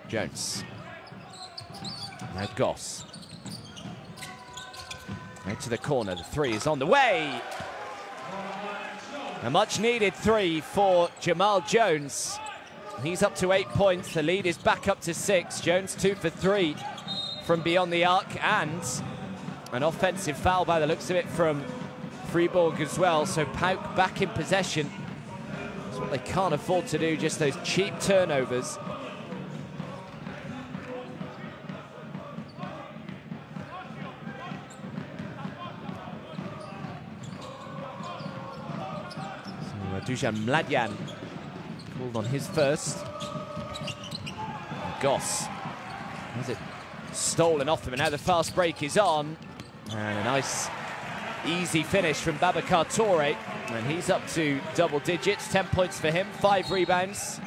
Jones. Now Goss. Right to the corner. The 3 is on the way. A much needed 3 for Jamal Jones. He's up to 8 points. The lead is back up to 6. Jones 2 for 3 from beyond the arc, and an offensive foul by the looks of it from Fribourg as well. So PAOK back in possession. That's what they can't afford to do, just those cheap turnovers. Dusan Mladyan called on his first. Goss has it stolen off him, and now the fast break is on. And a nice, easy finish from Babacar Touré. And he's up to double digits, 10 points for him, 5 rebounds.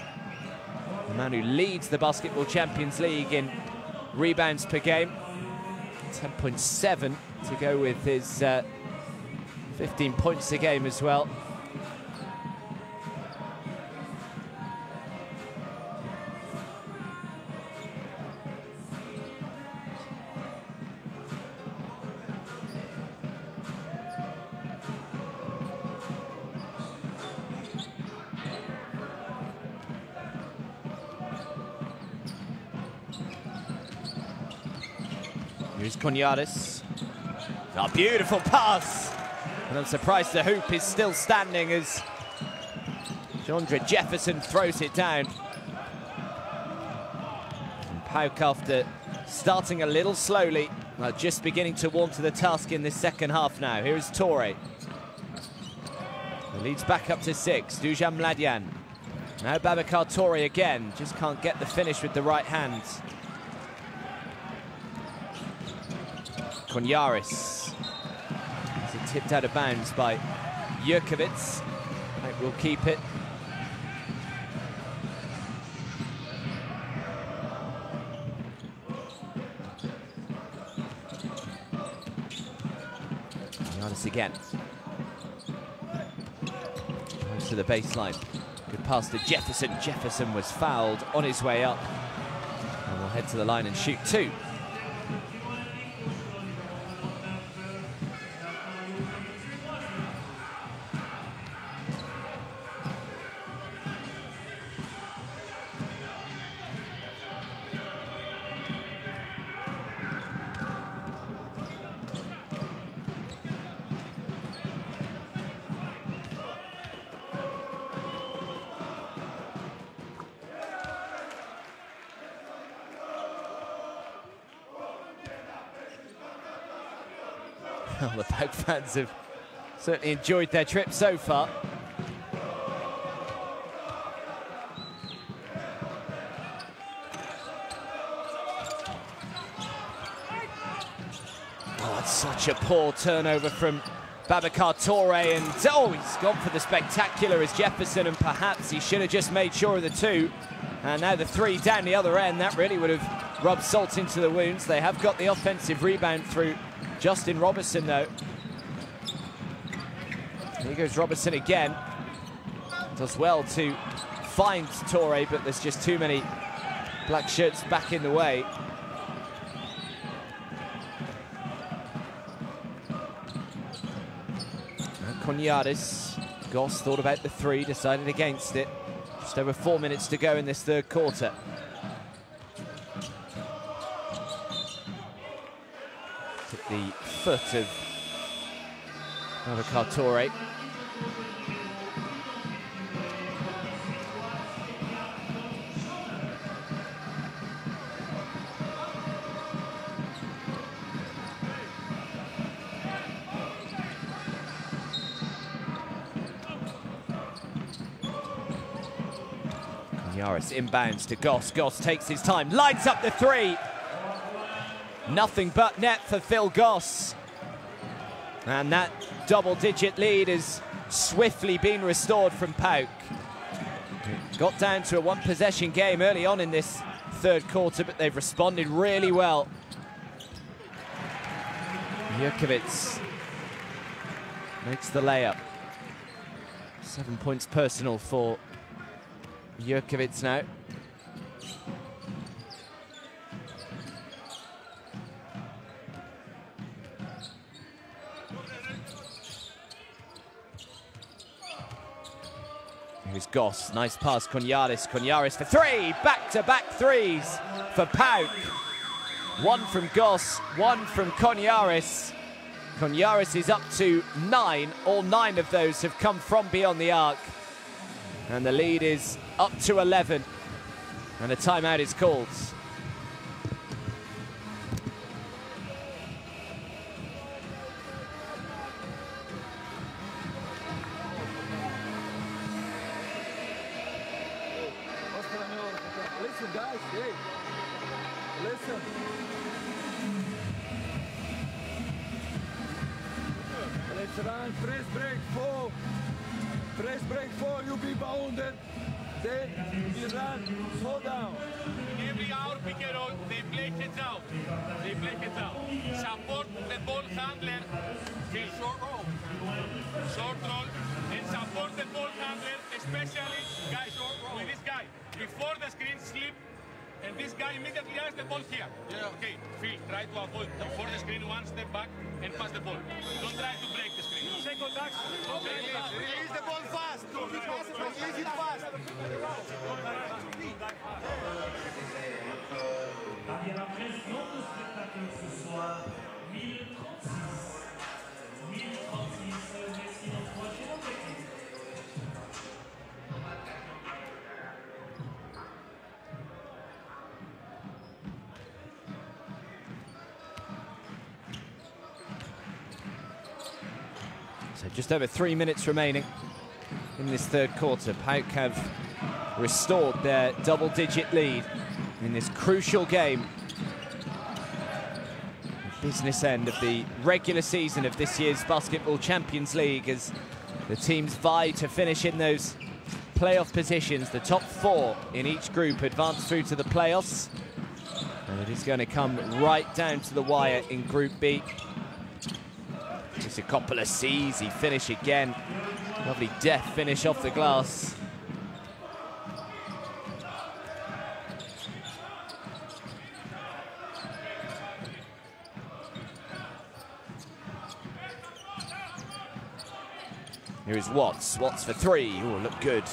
The man who leads the Basketball Champions League in rebounds per game. 10.7 to go with his 15 points a game as well. Here's Cognaris. A beautiful pass. And I'm surprised the hoop is still standing as Jandre Jefferson throws it down. And PAOK, after starting a little slowly, just beginning to warm to the task in this second half now. Here's Touré. The lead's back up to 6. Dusan Mladyan. Now Babacar Touré again. Just can't get the finish with the right hand. Cognaris. Is it tipped out of bounds by Jurkovic? I think we'll keep it. Cognaris again. Goes to the baseline. Good pass to Jefferson. Jefferson was fouled on his way up. And will head to the line and shoot 2. Well, the PAOK fans have certainly enjoyed their trip so far. Oh, it's such a poor turnover from Babacar Touré, and oh, he's gone for the spectacular as Jefferson, and perhaps he should have just made sure of the 2. And now the 3 down the other end. That really would have rubbed salt into the wounds. They have got the offensive rebound through Justin Robertson, though. Here goes Robertson again. Does well to find Touré, but there's just too many black shirts back in the way. Cognaris. Goss thought about the 3, decided against it. Just over 4 minutes to go in this third quarter. Took the foot of Babacar Touré. Cognaris inbounds to Goss. Goss takes his time, lines up the 3. Nothing but net for Phil Goss. And that double-digit lead has swiftly been restored from PAOK. Got down to a 1-possession game early on in this third quarter, but they've responded really well. Jurkovic makes the layup. 7 points personal for Jurkovic now. Here's Goss, nice pass, Cognaris. Cognaris for 3, back-to-back 3s for PAOK. 1 from Goss, 1 from Cognaris. Cognaris is up to 9. All 9 of those have come from beyond the arc. And the lead is up to 11. And a timeout is called. Listen. Let's run, press break 4. Press break 4, you be bounded. Then you run, slow down. In every hour pick and roll, they play heads out. They play heads out. Support the ball handler. Feel short roll. Short roll. And support the ball handler, especially guys with this guy. Before the screen slip, and this guy immediately has the ball here. Yeah. Okay, Phil, try to avoid before the screen, one step back and pass the ball. Don't try to break the screen. Second action. Release the ball fast. Release it fast. Et la pression de spectacle ce soir, 1036. 1036, merci d'encourager notre équipe. So just over 3 minutes remaining in this third quarter. PAOK have restored their double-digit lead in this crucial game. The business end of the regular season of this year's Basketball Champions League as the teams vie to finish in those playoff positions. The top 4 in each group advance through to the playoffs. And it is going to come right down to the wire in Group B. Christopoulos, easy finish again. Lovely death finish off the glass. Here is Watts. Watts for 3. Oh, looked good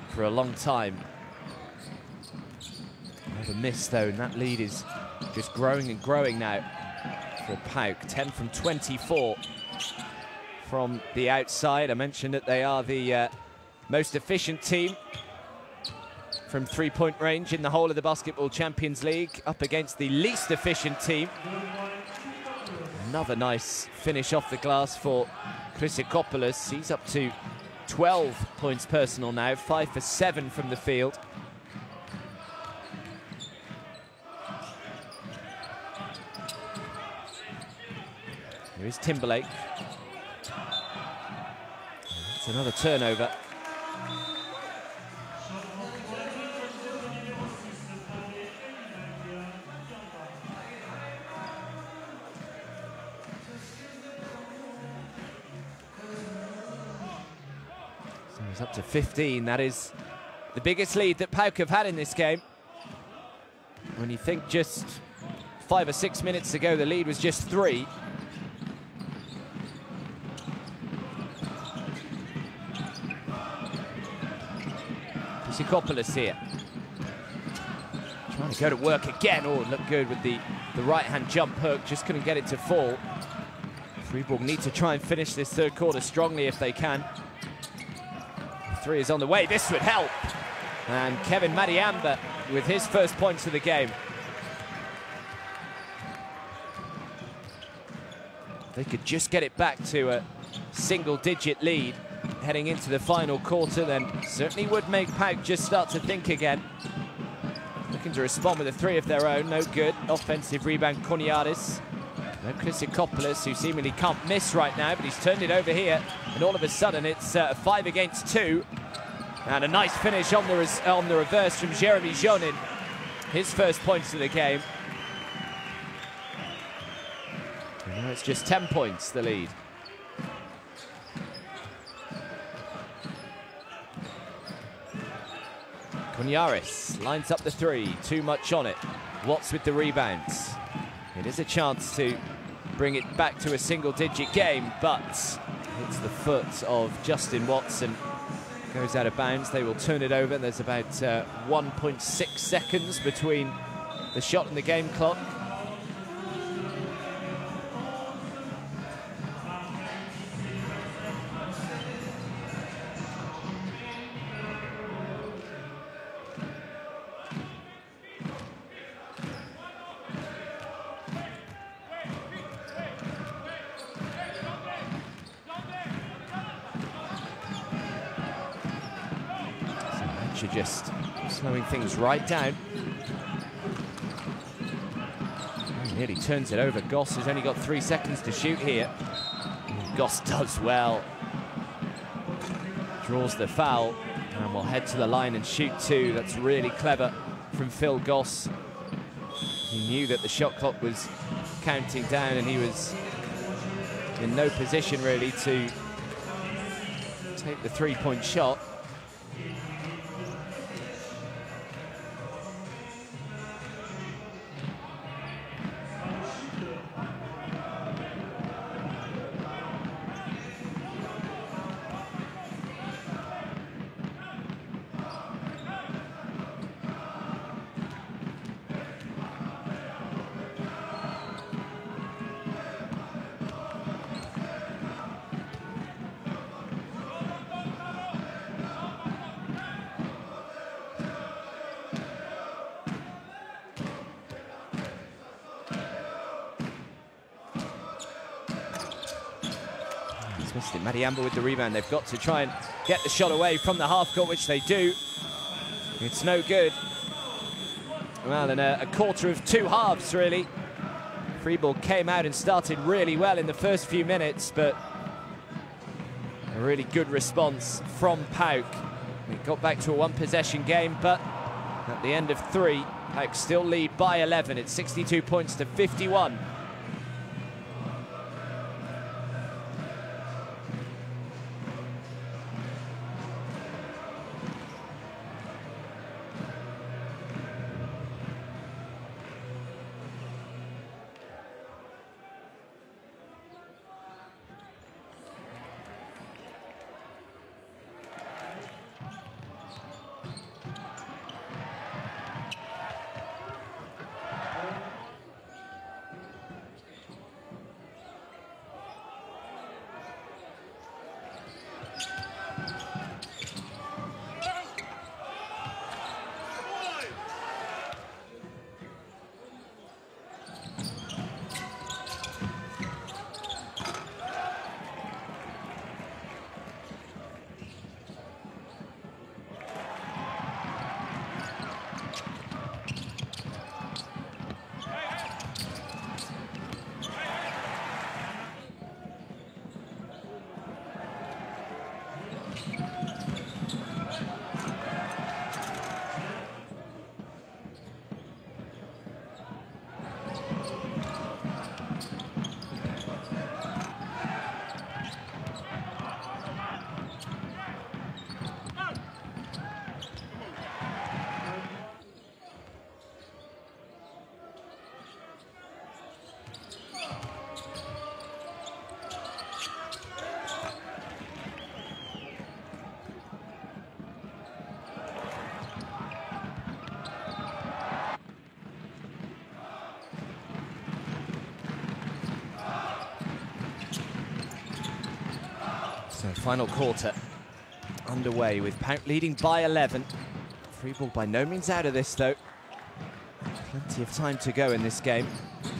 for a long time. Never missed though, and that lead is just growing and growing now for PAOK. 10 from 24 from the outside. I mentioned that they are the most efficient team from three-point range in the whole of the Basketball Champions League, up against the least efficient team. Another nice finish off the glass for Christopoulos. He's up to 12 points personal now, 5 for 7 from the field. Here is Timberlake. It's another turnover. So it's up to 15. That is the biggest lead that PAOK have had in this game. When you think just 5 or 6 minutes ago, the lead was just 3. Christopoulos here. Trying to go to work again. Oh, it looked good with the right-hand jump hook. Just couldn't get it to fall. Fribourg need to try and finish this third quarter strongly if they can. 3 is on the way. This would help. And Kevin Madiamba with his first points of the game. They could just get it back to a single-digit lead heading into the final quarter, then certainly would make PAOK just start to think again. Looking to respond with a 3 of their own, no good. Offensive rebound, Corniaris. No Christopoulos, who seemingly can't miss right now, but he's turned it over here, and all of a sudden it's a 5 against 2. And a nice finish on the reverse from Jeremy Jonin. His first points of the game. And now it's just 10 points, the lead. Corniaris lines up the 3, too much on it. Watts with the rebounds. It is a chance to bring it back to a single-digit game, but it's the foot of Justin Watts and goes out of bounds. They will turn it over. There's about 1.6 seconds between the shot and the game clock. Just slowing things right down. Nearly turns it over. Goss has only got 3 seconds to shoot here. Goss does well. Draws the foul and will head to the line and shoot 2. That's really clever from Phil Goss. He knew that the shot clock was counting down and he was in no position really to take the 3-point shot. Missed it. Mariamba with the rebound. They've got to try and get the shot away from the half court, which they do. It's no good. Well, in a quarter of 2 halves, really. Fribourg came out and started really well in the first few minutes, but a really good response from PAOK. It got back to a 1-possession game, but at the end of 3, PAOK still lead by 11. It's 62 points to 51. So final quarter underway with PAOK leading by 11. Fribourg by no means out of this though. Plenty of time to go in this game.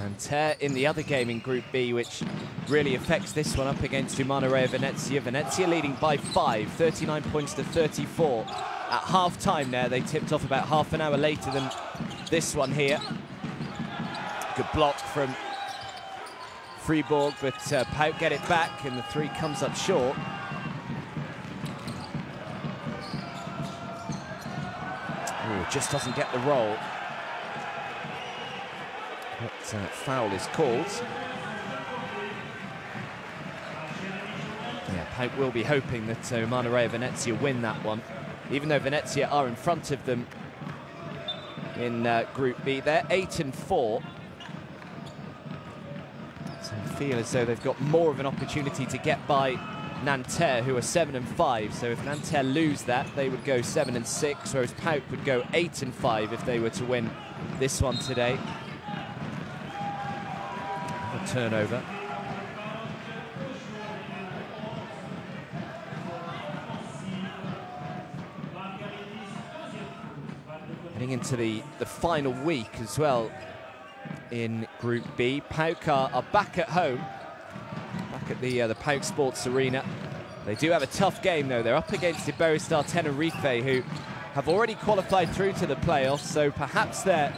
And in the other game in Group B, which really affects this one up against Umana Venezia. Venezia leading by 5, 39 points to 34. At half-time there, they tipped off about half an hour later than this one here. Good block from Fribourg, but PAOK get it back and the 3 comes up short. Ooh, just doesn't get the roll. But foul is called. Yeah, PAOK will be hoping that Umana Venezia win that one, even though Venezia are in front of them in Group B. They're 8-4. So I feel as though they've got more of an opportunity to get by Nanterre, who are 7-5. So if Nanterre lose that, they would go 7-6, whereas PAOK would go 8-5 if they were to win this one today. A turnover. Heading into the final week as well in Group B. PAOK are back at home, back at the PAOK Sports Arena. They do have a tough game though. They're up against Iberostar Tenerife, who have already qualified through to the playoffs, so perhaps their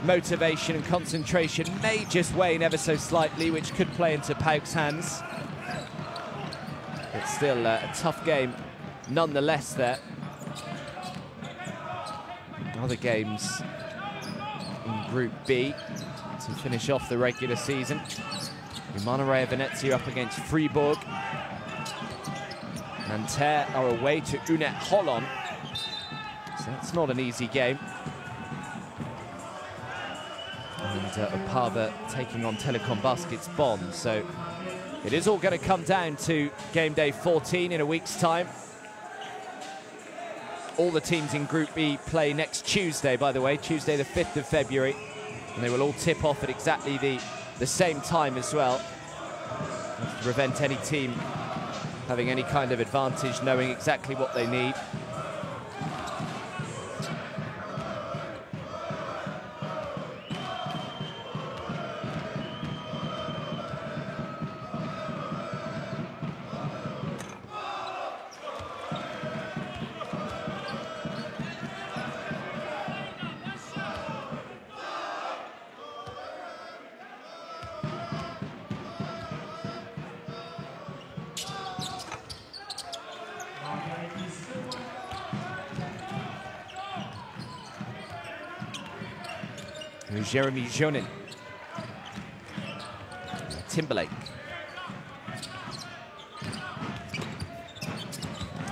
motivation and concentration may just wane ever so slightly, which could play into PAOK's hands. But still a tough game nonetheless there. Other games in Group B to finish off the regular season. Monterey Venezia up against Fribourg. Nanterre are away to Unet Holon. So that's not an easy game. And Opava taking on Telecom Baskets Bonn. So it is all going to come down to game day 14 in a week's time. All the teams in Group B play next Tuesday, by the way, Tuesday the 5th of February. And they will all tip off at exactly the same time as well, to prevent any team having any kind of advantage, knowing exactly what they need. Jeremy Jonin. Timberlake.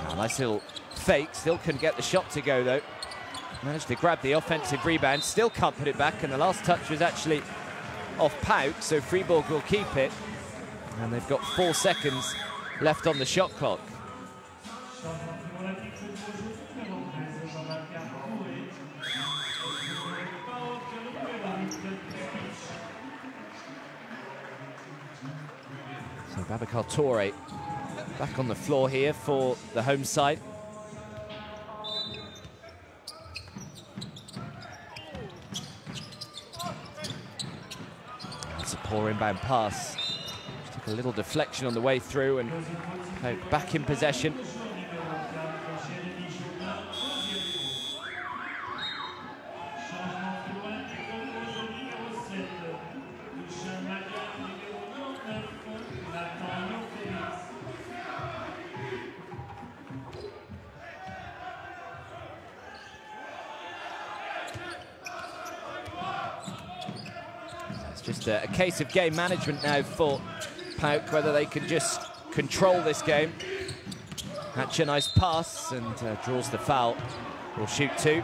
Oh, nice little fake. Still couldn't get the shot to go, though. Managed to grab the offensive rebound. Still can't put it back. And the last touch was actually off PAOK, so Fribourg will keep it. And they've got 4 seconds left on the shot clock. Babacar Touré back on the floor here for the home side. That's a poor inbound pass. Just took a little deflection on the way through and back in possession. Just a case of game management now for PAOK, whether they can just control this game. Hatch a nice pass and draws the foul. Will shoot 2.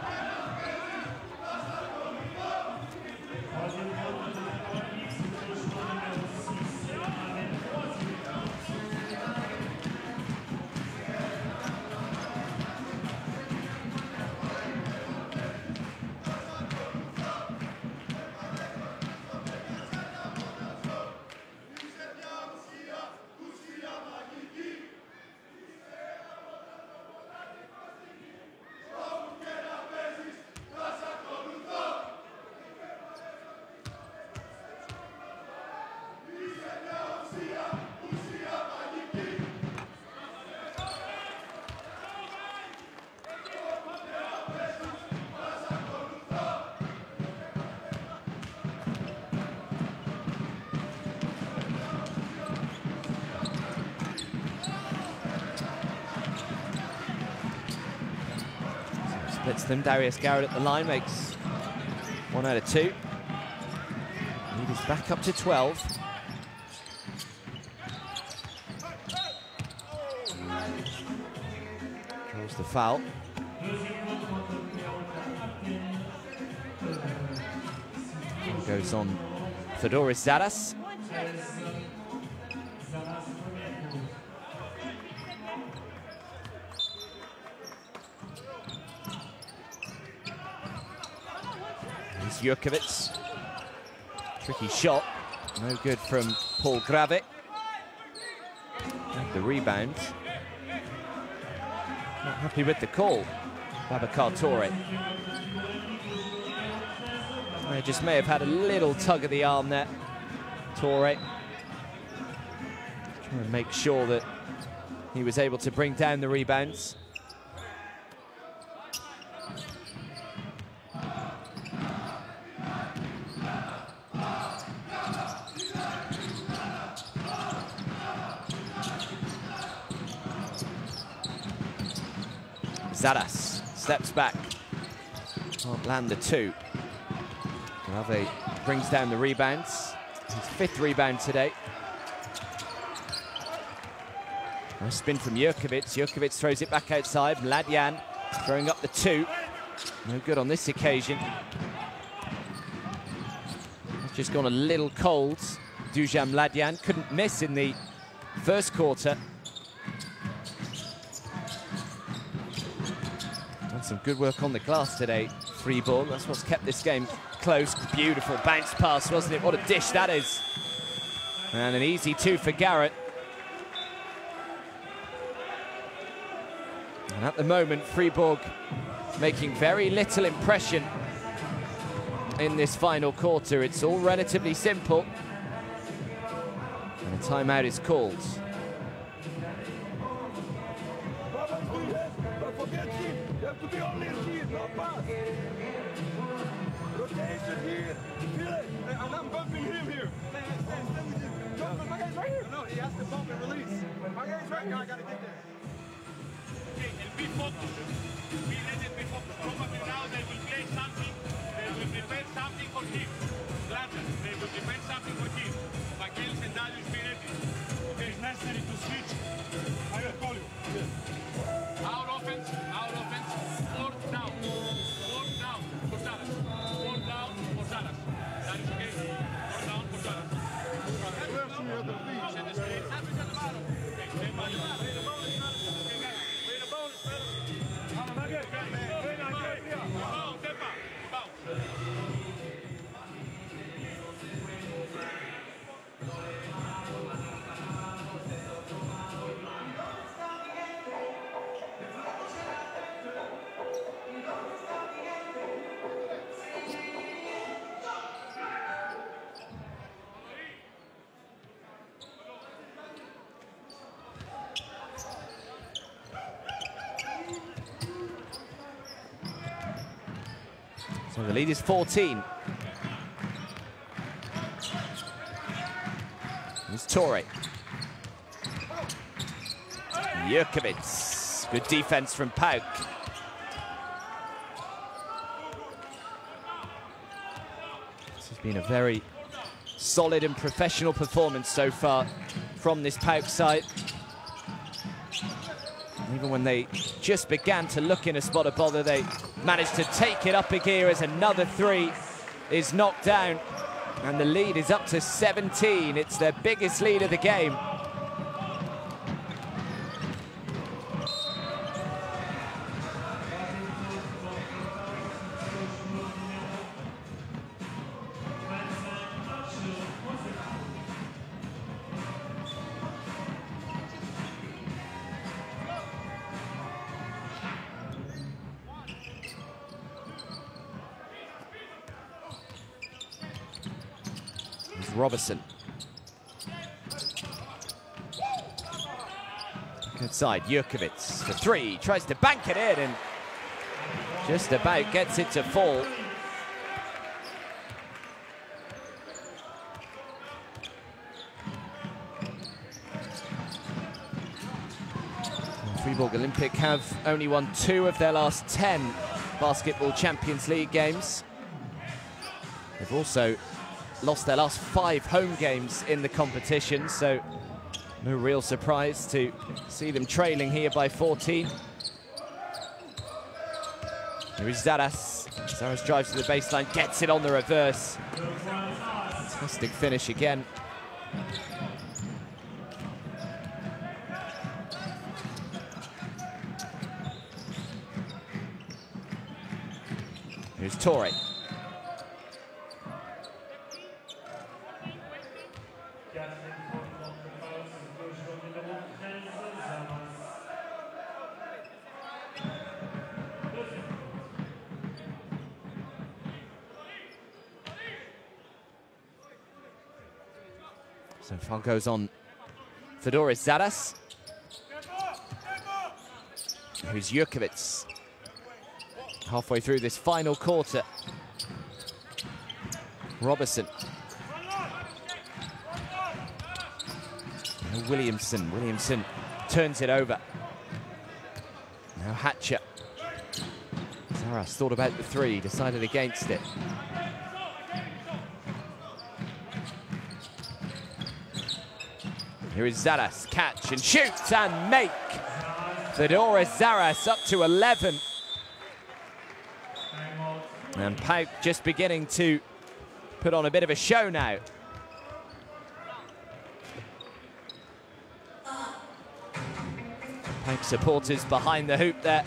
Splits them. Darius Garrett at the line makes 1 out of 2. Lead is back up to 12. Draws the foul. Goes on Theodoris Zaras. Jurkovic. Tricky shot. No good from Paul Grave. And the rebound. Not happy with the call. Babacar Touré. Just may have had a little tug of the arm there. Touré. Trying to make sure that he was able to bring down the rebounds. Zadas steps back. Can't land the two. Grave brings down the rebounds. His 5th rebound today. Nice spin from Jurkovic. Jurkovic throws it back outside. Mladjan throwing up the two. No good on this occasion. He's just gone a little cold. Dusan Mladjan couldn't miss in the first quarter. Done some good work on the glass today, Fribourg. That's what's kept this game close. Beautiful bounce pass, wasn't it? What a dish that is. And an easy two for Garrett. And at the moment, Fribourg making very little impression in this final quarter. It's all relatively simple. And a timeout is called. And I'm bumping him here. Stay with you. My guy's right here. No, he has to bump and release. My guy's right now. I got to get there. Okay, and be focused. Be ready, be focused. Probably now they will play something. They will prepare something for him. Gladden, they will prepare something for him. Michaelis and Darius, be ready. Okay, it's necessary to switch. I will call you. Our offense, fourth down. Fourth down for Saras. Fourth down for Saras. That is okay. Fourth down for Saras. Send the screen. Happens at the bottom. Okay, stay by the bottom. Okay, guys. Wait a bonus, So the lead is 14. Here's Torre. Jurkovic. Good defense from PAOK. This has been a very solid and professional performance so far from this PAOK side. Even when they just began to look in a spot of bother, they managed to take it up a gear as another three is knocked down. And the lead is up to 17. It's their biggest lead of the game. Robertson. Inside, Jurkovic for three, tries to bank it in and just about gets it to fall. Fribourg Olympic have only won 2 of their last 10 Basketball Champions League games. They've also lost their last 5 home games in the competition, so no real surprise to see them trailing here by 14. Here is Zaras. Zaras drives to the baseline, gets it on the reverse. Fantastic finish again. Here's Torre. So foul goes on Theodoris Zadas. Who's Jurkovic. Halfway through this final quarter. Robertson. Now Williamson turns it over. Now Hatcher. Zaras thought about the three, decided against it. Here is Zaras, catch and shoot and make. Fedora Zaras up to 11. And PAOK just beginning to put on a bit of a show now. PAOK supporters behind the hoop there,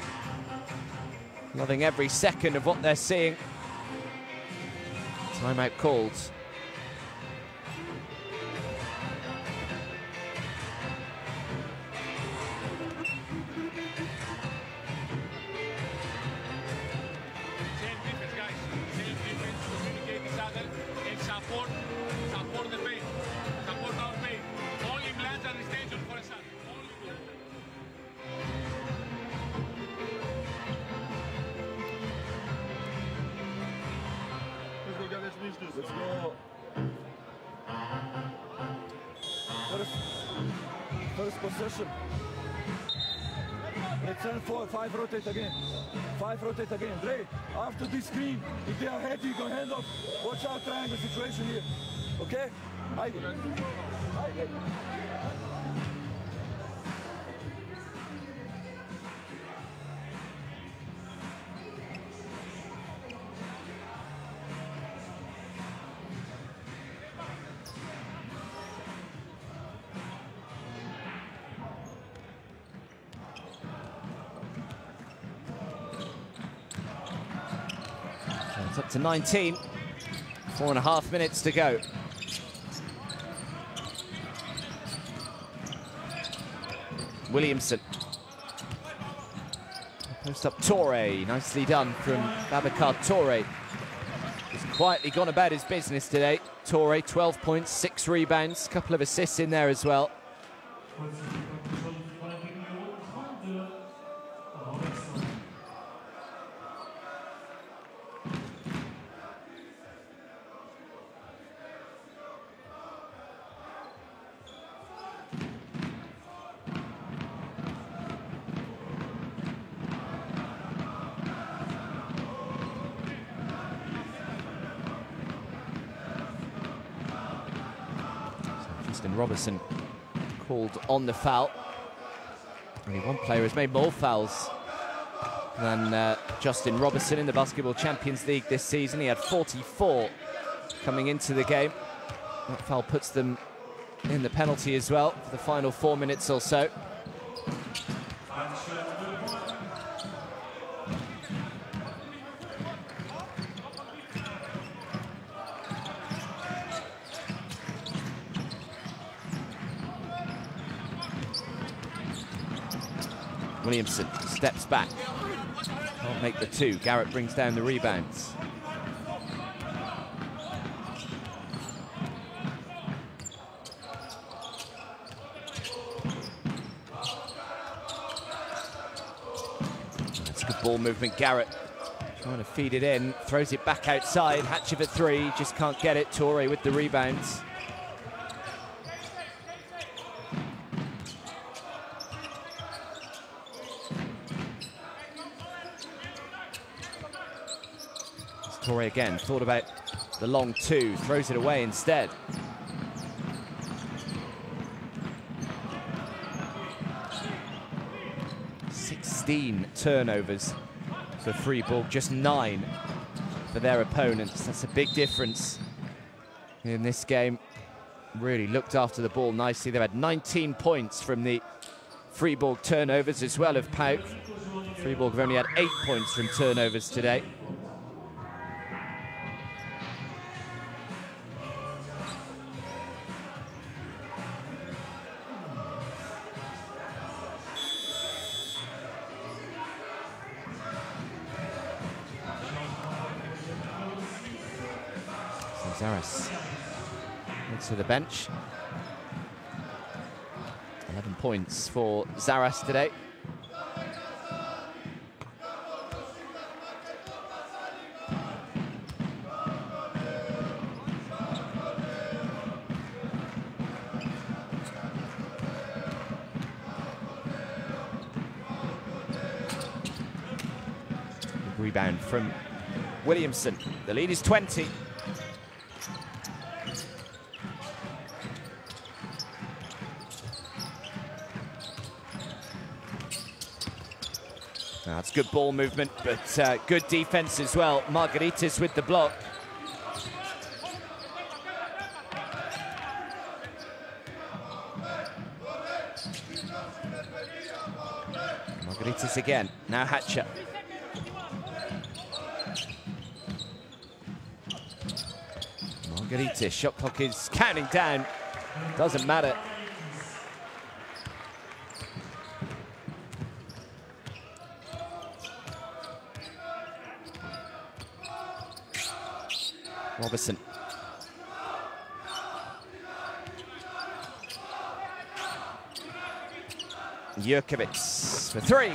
loving every second of what they're seeing. Timeout called. Let's go. First possession. Let's send 4, 5 rotate again. 5 rotate again. Dre, after this screen, if they are heavy, you can hand off. Watch out, triangle situation here. Okay? Hide it. Hide it. It's up to 19. 4.5 minutes to go. Williamson. Post up Torre. Nicely done from Babacar Torre. He's quietly gone about his business today. Torre, 12 points, 6 rebounds, a couple of assists in there as well. Robertson called on the foul. Only one player has made more fouls than Justin Robertson in the Basketball Champions League this season. He had 44 coming into the game. That foul puts them in the penalty as well for the final 4 minutes or so. Williamson steps back, can't make the two. Garrett brings down the rebounds. That's good ball movement. Garrett trying to feed it in, throws it back outside. Hatcher for three, just can't get it. Torre with the rebounds. Torre again, thought about the long two, throws it away instead. "16 turnovers for Fribourg, just 9 for their opponents. That's a big difference in this game. Really looked after the ball nicely. They've had 19 points from the Fribourg turnovers as well of PAOK. Fribourg have only had 8 points from turnovers today. Zaras to the bench. 11 points for Zaras today. Rebound from Williamson. The lead is 20. That's good ball movement, but good defense as well. Margaritis with the block. Margaritis again. Now Hatcher. Margaritis, shot clock is counting down. Doesn't matter. Robertson. Jurkovic for three.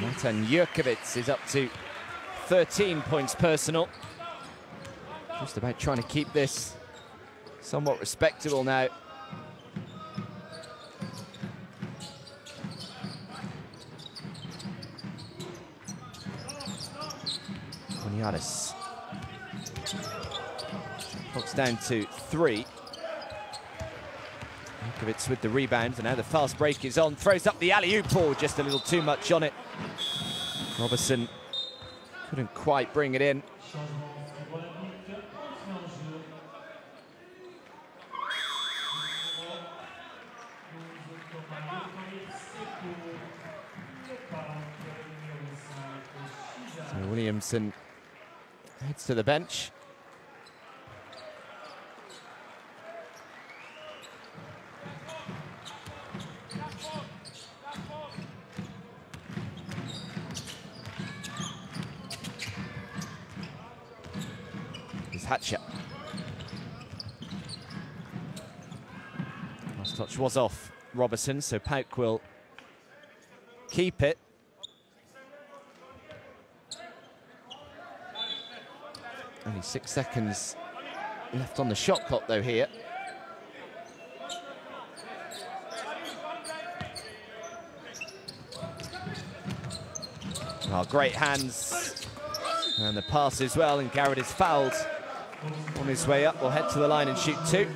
Matan Jurkovic is up to 13 points personal. Just about trying to keep this somewhat respectable now. Koniatis. Clock's down to 3. Jurkovic with the rebound, and now the fast break is on. Throws up the alley-oop ball, just a little too much on it. Robertson couldn't quite bring it in. So Williamson heads to the bench. Hatcher. Last touch was off Robertson, so PAOK will keep it. Only 6 seconds left on the shot clock though here. Oh, great hands. And the pass as well, and Garrett is fouled. On his way up, will head to the line and shoot 2.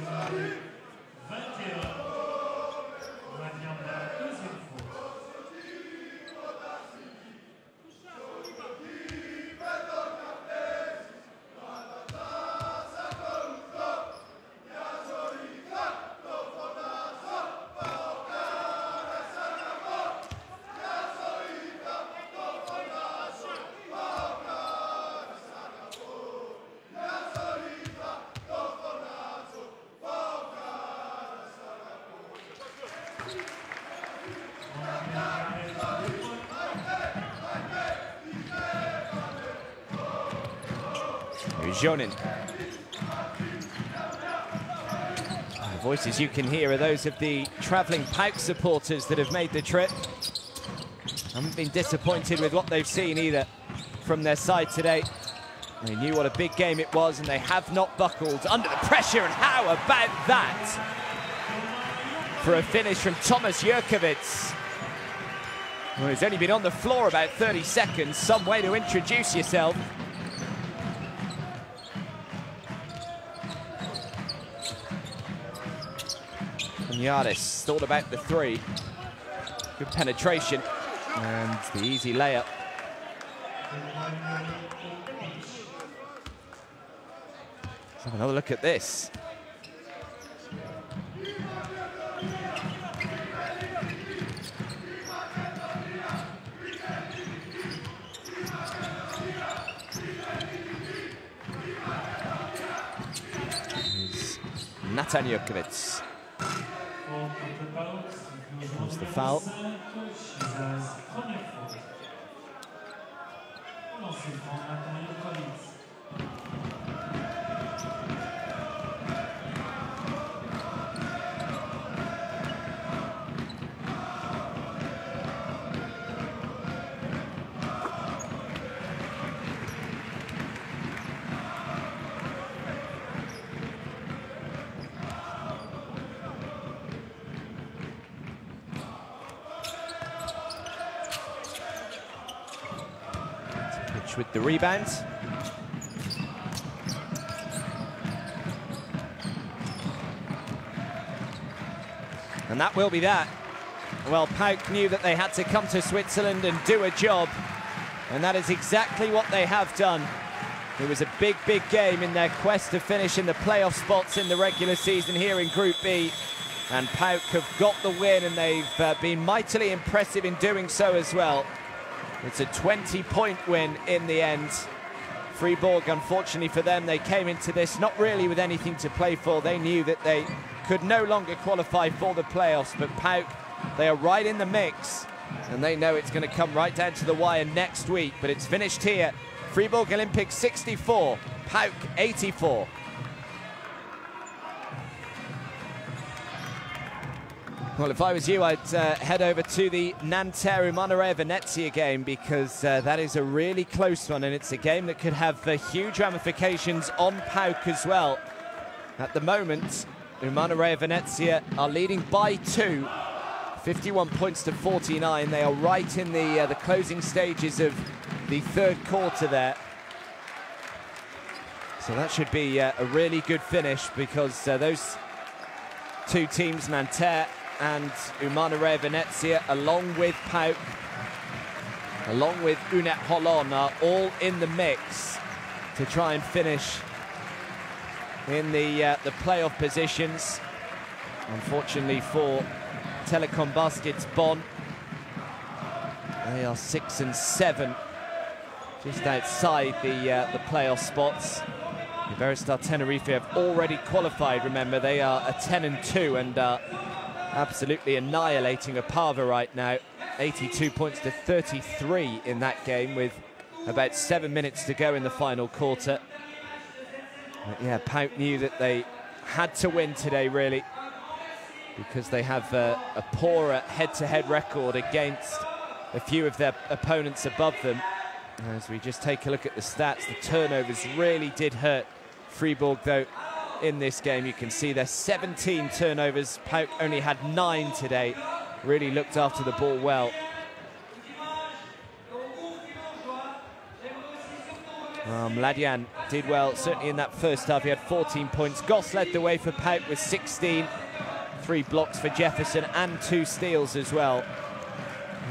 Jonin. The voices you can hear are those of the travelling PAOK supporters that have made the trip. Haven't been disappointed with what they've seen either from their side today. They knew what a big game it was, and they have not buckled under the pressure. And how about that for a finish from Thomas Jurkovic? Well, he's only been on the floor about 30 seconds. Some way to introduce yourself. Koniatis thought about the 3. Good penetration and the easy layup. Let's have another look at this. Here's Natan Jurkovic. Comes the foul. finish with the rebound. And that will be that. Well, PAOK knew that they had to come to Switzerland and do a job, and that is exactly what they have done. It was a big, big game in their quest to finish in the playoff spots in the regular season here in Group B. And PAOK have got the win, and they've been mightily impressive in doing so as well. It's a 20-point win in the end. Fribourg, unfortunately for them, they came into this not really with anything to play for. They knew that they could no longer qualify for the playoffs, but PAOK, they are right in the mix, and they know it's going to come right down to the wire next week. But it's finished here. Fribourg Olympic 64, PAOK 84. Well, if I was you, I'd head over to the Nanterre-Umana-Venezia game, because that is a really close one, and it's a game that could have huge ramifications on PAOK as well. At the moment, Umana-Venezia are leading by 2, 51 points to 49. They are right in the closing stages of the third quarter there. So that should be a really good finish, because those two teams, Nanterre and Umana-Venezia, along with PAOK, along with Unet Holon, are all in the mix to try and finish in the playoff positions. Unfortunately for Telecom Baskets Bonn, they are 6 and 7, just outside the playoff spots. Iberostar Tenerife have already qualified. Remember, they are a 10 and 2 and absolutely annihilating Opava right now. 82 points to 33 in that game, with about 7 minutes to go in the final quarter. But yeah, PAOK knew that they had to win today, really, because they have a poorer head-to-head record against a few of their opponents above them. As we just take a look at the stats, the turnovers really did hurt Fribourg, though, in this game. You can see there's 17 turnovers. PAOK only had 9 today. Really looked after the ball well. Mladian did well, certainly in that first half. He had 14 points. Goss led the way for PAOK with 16. 3 blocks for Jefferson and 2 steals as well.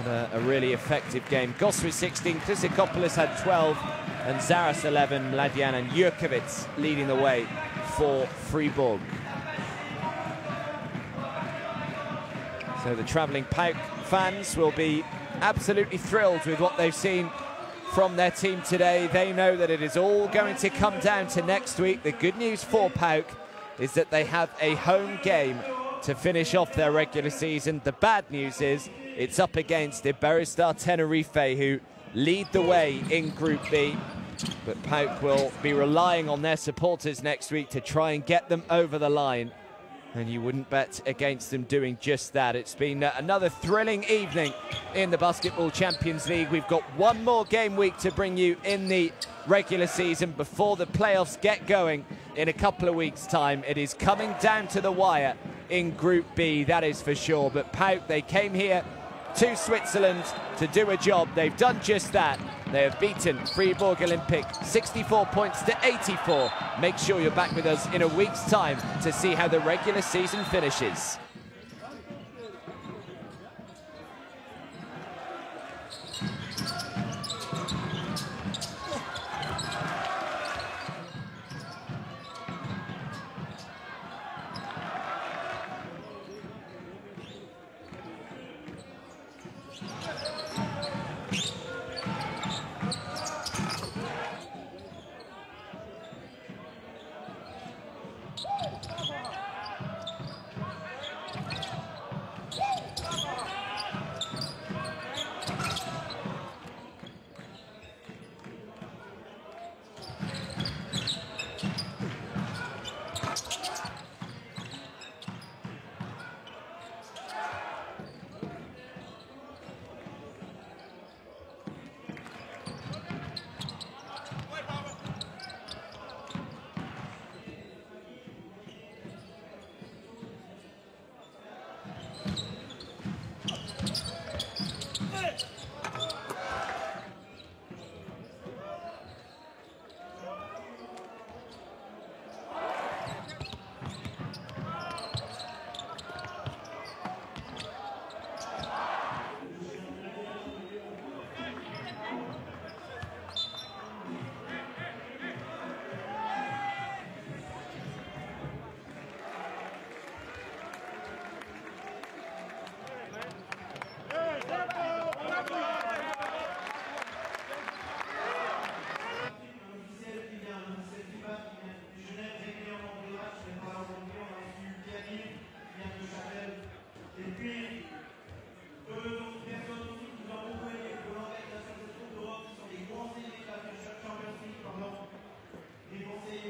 And a really effective game. Goss with 16, Chrysikopoulos had 12, and Zaras 11, Mladian and Jurkovic leading the way for Fribourg. So the travelling PAOK fans will be absolutely thrilled with what they've seen from their team today. They know that it is all going to come down to next week. The good news for PAOK is that they have a home game to finish off their regular season. The bad news is it's up against Iberostar Tenerife, who lead the way in Group B. But PAOK will be relying on their supporters next week to try and get them over the line. And you wouldn't bet against them doing just that. It's been another thrilling evening in the Basketball Champions League. We've got one more game week to bring you in the regular season before the playoffs get going in a couple of weeks' time. It is coming down to the wire in Group B, that is for sure. But PAOK, they came here to Switzerland to do a job. They've done just that. They have beaten Fribourg Olympic 64 points to 84. Make sure you're back with us in a week's time to see how the regular season finishes.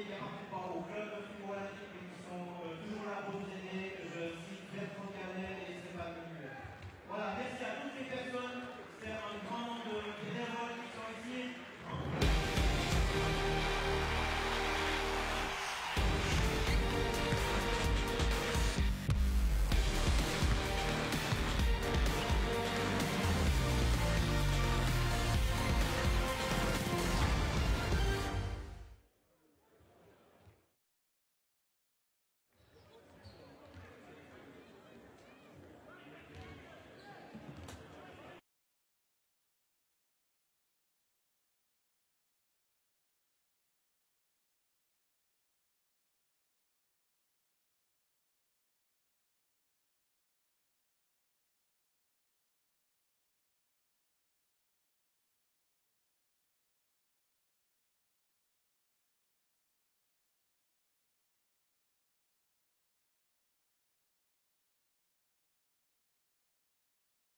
également